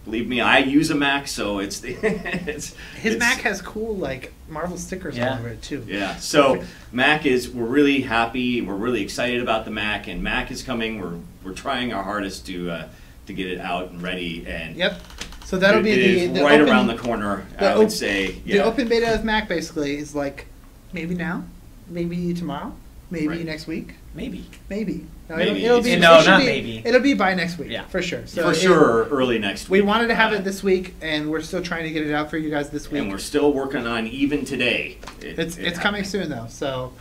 B: Believe me, I use a Mac, so it's
A: His Mac has cool like Marvel stickers all
C: Yeah.
A: over it too.
B: yeah. So Mac is. We're really happy. We're really excited about the Mac, and Mac is coming. We're trying our hardest to get it out and ready. And
A: Yep. So that'll
B: it
A: be
B: is
A: the
B: right
A: open,
B: around the corner.
A: the
B: I would
A: op-
B: say.
A: The
B: Yeah.
A: open beta of Mac basically is like maybe now, maybe tomorrow, maybe
B: Right.
A: next week,
C: Maybe.
A: maybe. No,
B: Maybe.
A: It'll be,
C: No,
A: it should
C: not
A: be-
C: maybe.
A: It'll be by next week,
C: Yeah.
A: for sure. So
B: For
A: it-
B: sure, early next
A: We
B: week.
A: wanted to have it this week, and we're still trying to get it out for you guys this week.
B: And we're still working on even today.
A: It's coming soon though, so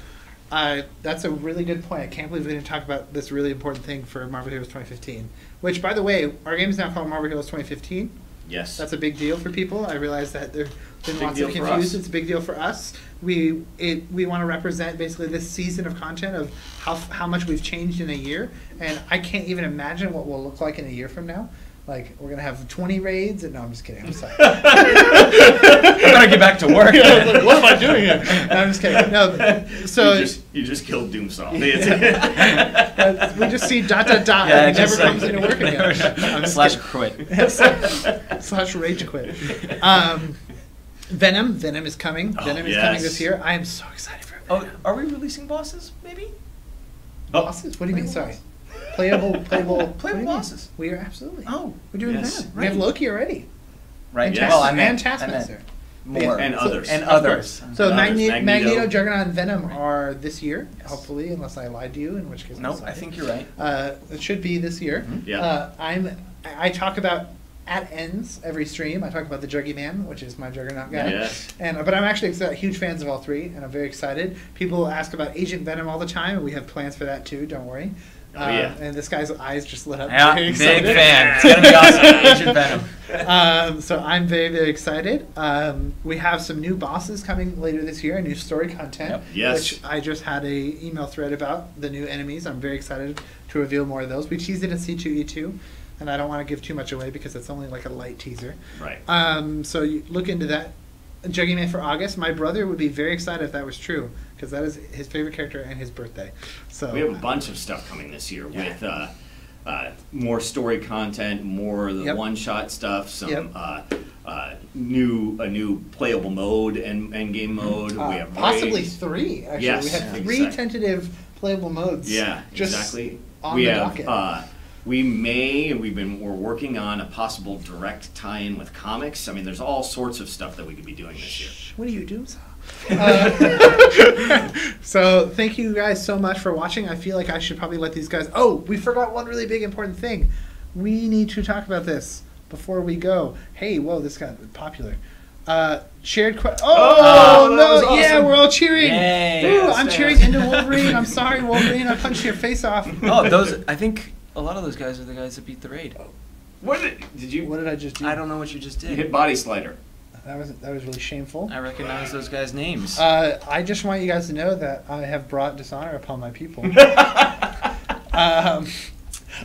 A: that's a really good point. I can't believe we didn't talk about this really important thing for Marvel Heroes 2015. Which, by the way, our game is now called Marvel Heroes 2015.
B: Yes.
A: That's a big deal for people. I realize that there's been
B: Big
A: lots
B: deal
A: of
B: for
A: confusion.
B: us.
A: It's a big deal for us. We want to represent basically this season of content of how much we've changed in a year, and I can't even imagine what we'll look like in a year from now. Like, we're gonna have 20 raids, and no, I'm just kidding. I'm sorry.
C: I gotta get back to work.
A: I was like, what am I doing here? No, I'm just kidding. No, so
B: you just killed Doomsaw.
A: we just see ...
C: Yeah,
A: and
C: it
A: it
C: just
A: never comes into work again. I'm just
C: Slash
A: kidding.
C: quit.
A: Slash rage quit. Venom is coming. Venom is coming this year. I am so excited for
C: Oh,
A: Venom.
C: are we releasing bosses? Maybe.
A: Bosses? What do you mean?
C: Playable
A: Sorry. Playable what do you mean?
C: bosses.
A: We are absolutely.
C: Oh,
A: We're doing
B: yes.
A: Venom. We have Loki already.
C: right.
A: And,
B: Yes.
C: Well, I
A: and
C: meant
A: Taskmaster.
C: more
B: And others.
C: and
A: Of
C: others.
A: course. So
B: And others.
A: Magneto, Juggernaut, and Venom
C: Right.
A: are this year,
C: Yes.
A: hopefully, unless I lied to you, in which case I'm
C: Nope,
A: sorry.
C: I think you're right.
A: It should be this year.
C: Mhm.
B: Yeah.
A: I talk about at ends every stream. I talk about the Juggy Man, which is my Juggernaut guy.
B: Yes.
A: But I'm actually huge fans of all three, and I'm very excited. People ask about Agent Venom all the time, and we have plans for that too. Don't worry.
B: Oh, yeah.
A: And this guy's eyes just lit up.
C: Yeah,
A: Very
C: big
A: excited.
C: fan. It's gonna be awesome. Agent Venom.
A: So I'm very, very excited. We have some new bosses coming later this year, new story content,
C: Yep.
B: Yes.
A: which I just had a email thread about, the new enemies. I'm very excited to reveal more of those. We teased it in C2E2, and I don't want to give too much away because it's only like a light teaser.
B: Right.
A: So you look into that. Juggy Man for August. My brother would be very excited if that was true, because that is his favorite character and his birthday. So
B: We have a bunch of stuff coming this year
A: Yeah.
B: with more story content, more of the
A: Yep.
B: one-shot stuff, some
A: Yep.
B: a new playable mode and end game mode. We have
A: possibly
B: raids.
A: 3. Actually,
B: Yes,
A: we have
B: exactly.
A: 3 tentative playable modes.
B: Yeah,
A: just
B: exactly.
A: on
B: we
A: the
B: have
A: docket.
B: we're working on a possible direct tie-in with comics. I mean, there's all sorts of stuff that we could be doing this year.
A: What are you doing, Sal? So thank you guys so much for watching. I feel like I should probably let these guys. Oh, we forgot one really big important thing. We need to talk about this before we go. Hey, whoa, this got popular. Shared question.
B: Oh, that was
A: no! Yeah,
B: awesome.
A: we're all cheering.
C: Yay.
A: Ooh,
B: Yes,
A: I'm
B: yes.
A: cheering into Wolverine. I'm sorry, Wolverine. I punched your face off.
C: Oh, those. I think a lot of those guys are the guys that beat the raid.
B: What did you?
A: What did I just do?
C: I don't know what you just
B: You
C: did.
B: hit body slider.
A: That was really shameful.
C: I recognize those guys' names.
A: I just want you guys to know that I have brought dishonor upon my people.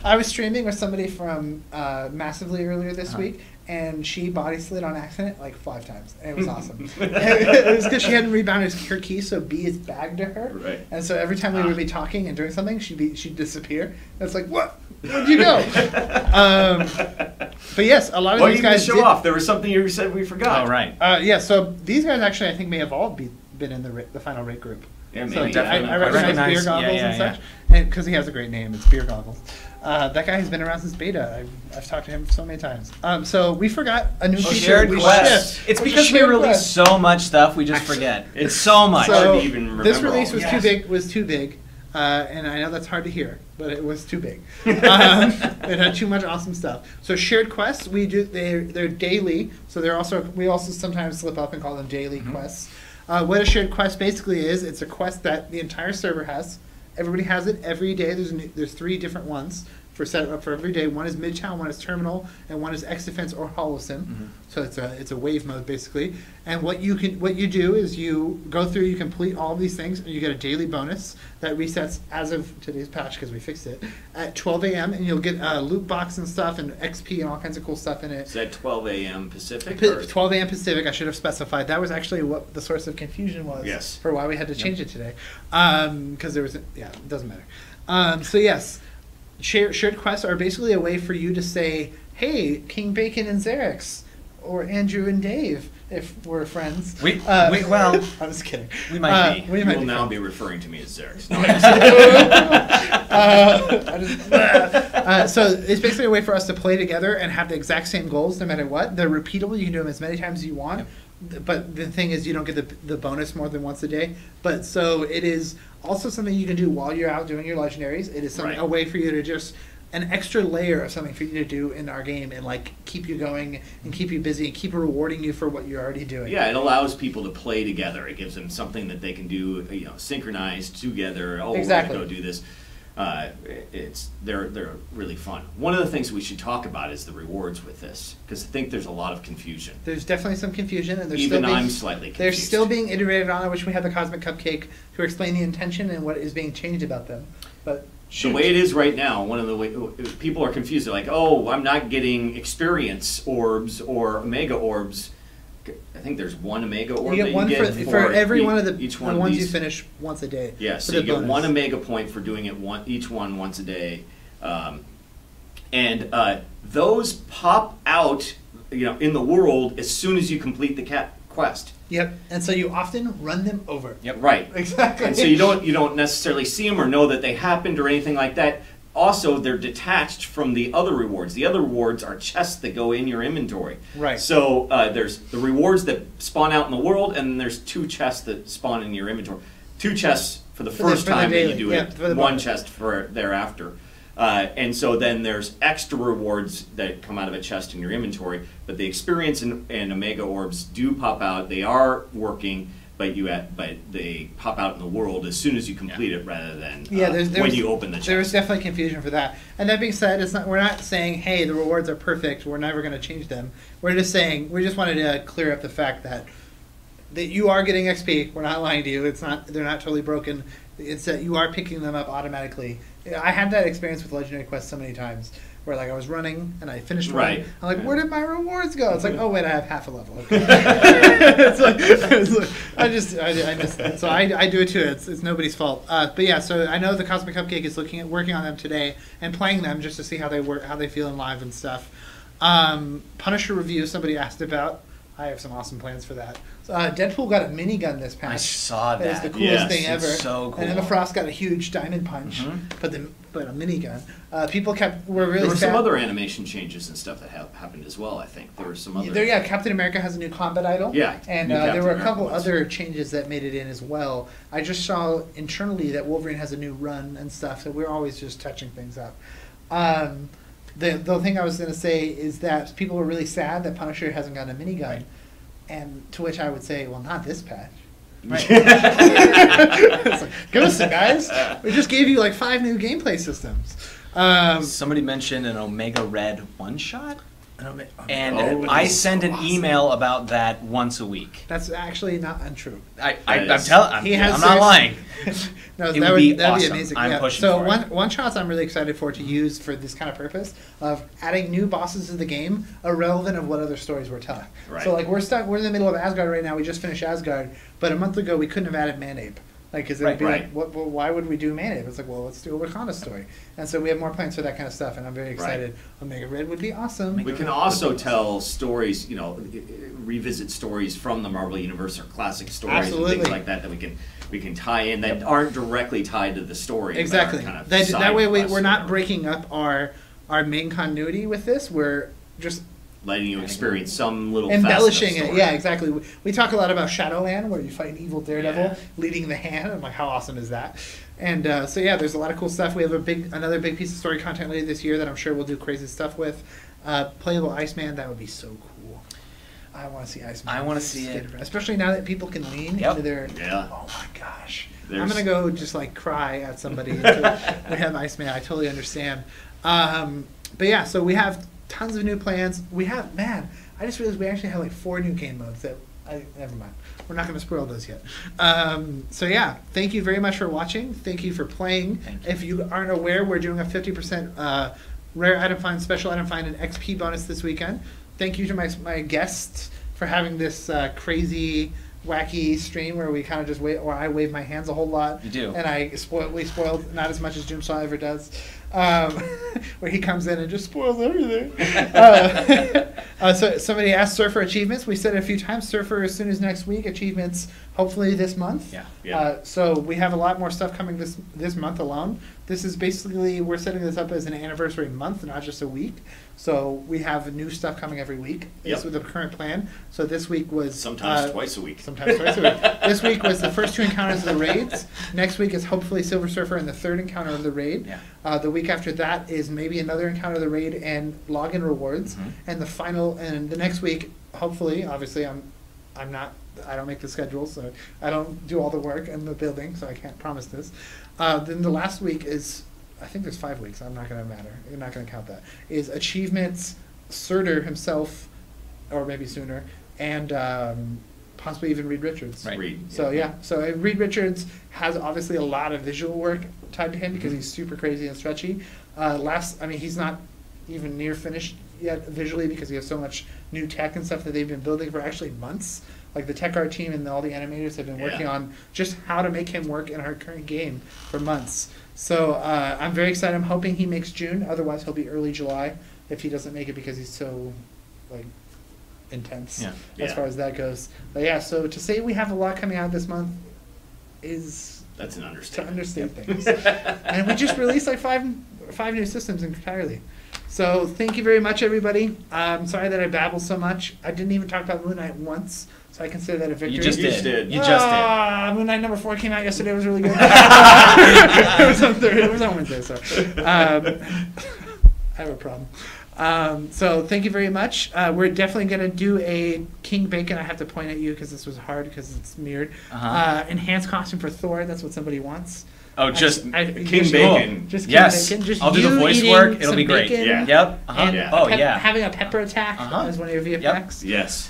A: I was streaming with somebody from Massively earlier this week, and she body slid on accident like 5 times. And it was awesome. It was because she hadn't rebounded her key, so B is bagged to her.
B: Right.
A: And so every time we would be talking and doing something, she'd disappear. And it's like, what? Where'd you go? But yes, a lot of
B: Well,
A: these
B: you can
A: guys
B: show
A: did,
B: off. There was something you said we forgot.
C: Oh, right.
A: yeah, so these guys actually, I think, may have all been in the final rate group.
B: Yeah,
A: So
B: maybe.
C: definitely.
A: I recognize
C: Recognize-
A: Beer Goggles
C: yeah,
A: and
C: yeah,
A: such, and because he has a great name, it's Beer Goggles. That guy has been around since beta. I've talked to him so many times. So we forgot a new feature.
C: Shared
A: we
C: quests.
A: shipped,
C: It's
A: which is
C: because we
A: shared
C: release
A: quests.
C: so much stuff, we just forget. It's so much.
B: hard
A: So
B: to even remember
A: this release
B: all
A: was
B: of
A: too
B: it.
A: big, and I know that's hard to hear, but it was too big. It had too much awesome stuff. So shared quests, they're daily. So we also sometimes slip up and call them daily quests. What a shared quest basically is, it's a quest that the entire server has. Everybody has it every day. There's 3 different ones for set up for every day. One is Midtown, one is Terminal, and one is X Defense or Holosim. So it's a wave mode basically. And what you do is you go through, you complete all of these things, and you get a daily bonus that resets as of today's patch because we fixed it at 12 a.m. and you'll get a loot box and stuff and XP and all kinds of cool stuff in it.
B: Is that 12 a.m. Pacific? or-
A: 12 a.m. Pacific, I should have specified. That was actually what the source of confusion was
B: Yes.
A: for why we had to change it today. Because there was, it doesn't matter. So yes, shared quests are basically a way for you to say, hey, King Bacon and Xerix, or Andrew and Dave, if we're friends.
C: Well,
A: I'm just kidding.
C: we might be.
A: We
B: You
A: might
B: will
A: be
B: now
A: friends.
B: be referring to me as Xerix.
A: So it's basically a way for us to play together and have the exact same goals no matter what. They're repeatable. You can do them as many times as you want. But the thing is, you don't get the bonus more than once a day. But so it is also something you can do while you're out doing your legendaries. It is something,
B: Right.
A: a way for you to just an extra layer of something for you to do in our game and like keep you going and keep you busy and keep rewarding you for what you're already doing.
B: Yeah, it allows people to play together. It gives them something that they can do, synchronized together. Oh,
A: Exactly.
B: we're going to go do this. They're really fun. One of the things we should talk about is the rewards with this, because I think there's a lot of confusion.
A: There's definitely some confusion, and
B: Even I'm slightly confused.
A: They're still being iterated on. I wish we had the Cosmic Cupcake to explain the intention and what is being changed about them. But
B: the way it is right now, one of the way people are confused. They're like, "Oh, I'm not getting experience orbs or omega orbs." I think there's one omega orb
A: you get one for every one of the ones you
B: these.
A: finish once a day.
B: Yeah, so you get one omega point for doing it each one once a day, and those pop out, in the world as soon as you complete the quest.
A: Yep, and so you often run them over.
B: Yep, right.
A: Exactly.
B: And so you don't necessarily see them or know that they happened or anything like that. Also, they're detached from the other rewards. The other rewards are chests that go in your inventory.
A: Right.
B: So there's the rewards that spawn out in the world, and then there's 2 chests that spawn in your inventory. 2 chests for the first time that you do it, one chest for thereafter. And so then there's extra rewards that come out of a chest in your inventory, but the experience and omega orbs do pop out. They are working, but they pop out in the world as soon as you complete it, rather than when you open the chest.
A: There's definitely confusion for that. And that being said, we're not saying, hey, the rewards are perfect, we're never going to change them. We're just saying, we just wanted to clear up the fact that you are getting XP. We're not lying to you. They're not totally broken. It's that you are picking them up automatically. I had that experience with Legendary Quest so many times, where I was running and I finished running. I'm like, where did my rewards go? It's like, oh wait, I have half a level. Okay. I missed that. So I do it too. It's nobody's fault. But yeah, so I know the Cosmic Cupcake is working on them today and playing them just to see how they work, how they feel in live and stuff. Punisher review, somebody asked about. I have some awesome plans for that. Deadpool got a minigun this patch.
C: I saw that.
A: It's the coolest thing ever.
C: It's so cool.
A: And Emma Frost got a huge diamond punch, but a minigun. People were really
B: There were
A: sad.
B: some other animation changes and stuff that happened as well, I think. There were some other...
A: Captain America has a new combat idol.
B: Yeah.
A: And there were a couple other changes that made it in as well. I just saw internally that Wolverine has a new run and stuff, so we're always just touching things up. The thing I was going to say is that people were really sad that Punisher hasn't gotten a minigun. Right. And to which I would say, well, not this patch. Right. It's like, give us it, guys. We just gave you 5 new gameplay systems.
C: Somebody mentioned an Omega Red one-shot? And I send an email about that once a week.
A: That's actually not untrue.
C: I'm not lying.
A: No,
C: that would be
A: awesome.
C: Be
A: amazing.
C: I'm pushing
A: so
C: for it.
A: one shots I'm really excited for to use for this kind of purpose of adding new bosses to the game, irrelevant of what other stories we're telling.
B: Right.
A: So we're in the middle of Asgard right now. We just finished Asgard, but a month ago we couldn't have added Manape. Because it would be why would we do Manape? It's like, well, let's do a Wakanda story. And so we have more plans for that kind of stuff, and I'm very excited. Omega Red would be awesome.
B: We can also tell stories, revisit stories from the Marvel Universe or classic stories and things like that we can tie in that aren't directly tied to the story.
A: Exactly.
B: Kind of
A: that way we're not breaking up our main continuity with this. We're just
B: letting you experience some little
A: embellishing it. Yeah, exactly. We talk a lot about Shadowland, where you fight an evil Daredevil leading the hand. I'm like, how awesome is that? And there's a lot of cool stuff. We have another big piece of story content later this year that I'm sure we'll do crazy stuff with. Playable Iceman, that would be so cool. I want to see Iceman.
C: I want to see it,
A: especially now that people can lean into their.
B: Yeah.
A: Oh my gosh. I'm gonna go just cry at somebody until we have Iceman. I totally understand. But yeah, so we have tons of new plans. I just realized we actually have 4 new game modes never mind. We're not going to spoil those yet. Thank you very much for watching. Thank you for playing. If you aren't aware, we're doing a 50% rare item find, special item find, and XP bonus this weekend. Thank you to my guests for having this crazy, wacky stream where we kind of just where I wave my hands a whole lot.
C: You do.
A: And we spoiled not as much as Jim Shaw ever does. Where he comes in and just spoils everything. So somebody asked Surfer achievements. We said it a few times. Surfer as soon as next week. Achievements hopefully this month.
B: Yeah.
A: So we have a lot more stuff coming this month alone. This is basically, we're setting this up as an anniversary month, not just a week. So we have new stuff coming every week. This was the current plan. So this week was
B: sometimes twice a week.
A: Sometimes twice a week. This week was the first 2 encounters of the raids. Next week is hopefully Silver Surfer and the 3rd encounter of the raid.
C: Yeah.
A: The week after that is maybe another encounter of the raid and login rewards. And the next week, hopefully, obviously I don't make the schedule, so I don't do all the work in the building, so I can't promise this. Then the last week is I think there's 5 weeks. I'm not going to matter. You're not going to count that. Is Achievements, Surtur himself, or maybe sooner, and possibly even Reed Richards.
B: Right. Reed.
A: So yeah, so Reed Richards has obviously a lot of visual work tied to him because he's super crazy and stretchy. He's not even near finished yet visually because he has so much new tech and stuff that they've been building for actually months. Like the tech art team and all the animators have been working on just how to make him work in our current game for months. So I'm very excited. I'm hoping he makes June. Otherwise, he'll be early July if he doesn't make it because he's so intense as far as that goes. But yeah, so to say we have a lot coming out this month is
B: that's an understatement.
A: To understate things. And we just released like five new systems entirely. So thank you very much, everybody. I'm sorry that I babbled so much. I didn't even talk about Moon Knight once, so I consider that a victory.
C: You just did.
A: Moon Knight number 4 came out yesterday. It was really good. It was on Wednesday, so I have a problem. So thank you very much. We're definitely going to do a King Bacon. I have to point at you because this was hard because it's mirrored. Enhanced costume for Thor. That's what somebody wants.
C: Oh, just
B: King Bacon.
A: Just King
C: yes.
A: Bacon. Just
C: I'll do the voice work. It'll be great.
A: Yeah.
C: Yep.
A: And having a pepper attack as one of your VFX.
B: Yep. Yes.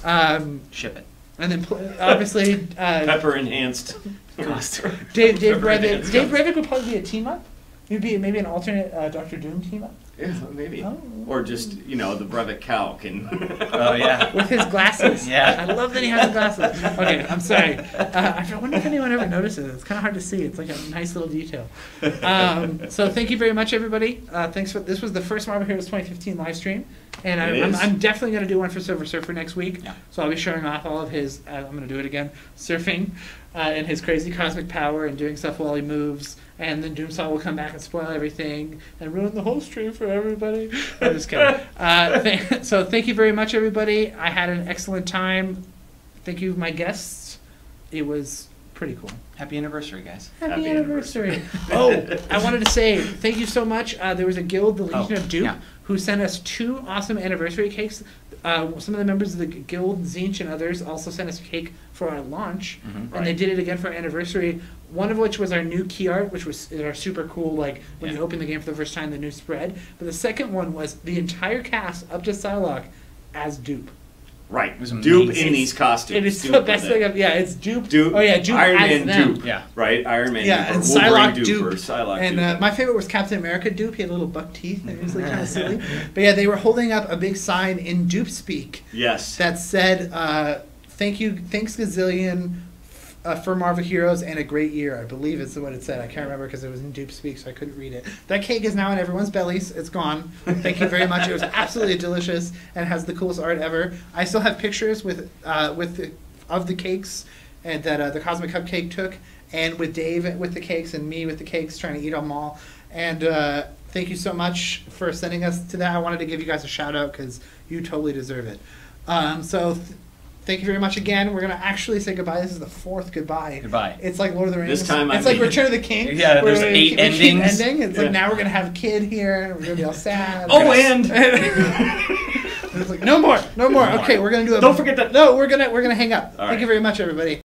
C: Ship it.
A: And then obviously
B: pepper enhanced costume.
A: Dave Brevik. Dave Brevik would probably be a team up. Maybe an alternate Doctor Doom team up.
B: Yeah, maybe. Oh. Or just, the Brevik cow can...
C: Oh, yeah.
A: With his glasses.
C: Yeah.
A: I love that he has the glasses. Okay, I'm sorry. I wonder if anyone ever notices. It's kind of hard to see. It's like a nice little detail. So thank you very much, everybody. This was the first Marvel Heroes 2015 live stream. And I'm definitely going to do one for Silver Surfer next week. Yeah. So I'll be showing off all of his, I'm going to do it again, surfing and his crazy cosmic power and doing stuff while he moves. And then Doomsaw will come back and spoil everything and ruin the whole stream for everybody. I'm just kidding. So thank you very much, everybody. I had an excellent time. Thank you, my guests. It was pretty cool.
C: Happy anniversary, guys.
A: Happy anniversary. I wanted to say thank you so much. There was a guild, the Legion of Dupe, who sent us 2 awesome anniversary cakes. Some of the members of the guild, Zinch and others, also sent us a cake for our launch, and they did it again for our anniversary. One of which was our new key art, which was our super cool, like when you open the game for the first time, the new spread. But the second one was the entire cast up to Psylocke as Dupe.
B: Right. It was Dupe in these costumes.
A: It is the best thing. It's Dupe.
B: Dupe.
A: Oh yeah, Dupe
B: Iron
A: as
B: Man
A: them.
B: Dupe. Yeah. Right. Iron Man.
A: Yeah,
B: Dupe,
A: and Psylocke Dupe.
B: Or Psylocke
A: and
B: Dupe.
A: My favorite was Captain America Dupe. He had little buck teeth, and he was like kind of silly. But yeah, they were holding up a big sign in Dupe speak.
B: Yes.
A: That said, thanks gazillion. For Marvel Heroes and a great year, I believe is what it said. I can't remember because it was in Dupe Speak, so I couldn't read it. That cake is now in everyone's bellies. It's gone. Thank you very much. It was absolutely delicious and has the coolest art ever. I still have pictures of the cakes and that the Cosmic Cupcake took, and with Dave with the cakes and me with the cakes, trying to eat them all. And thank you so much for sending us to that. I wanted to give you guys a shout out because you totally deserve it. Thank you very much again. We're going to actually say goodbye. This is the 4th goodbye.
C: Goodbye.
A: It's like Lord of the Rings.
B: This time
A: it's like Return of the King.
C: Yeah, there's 8 endings.
A: It's like now we're going to have a kid here. And we're going to be all sad.
B: And
A: it's like no more. Okay, we're going to do it.
B: Don't forget that.
A: No, we're going to hang up. Thank you very much, everybody.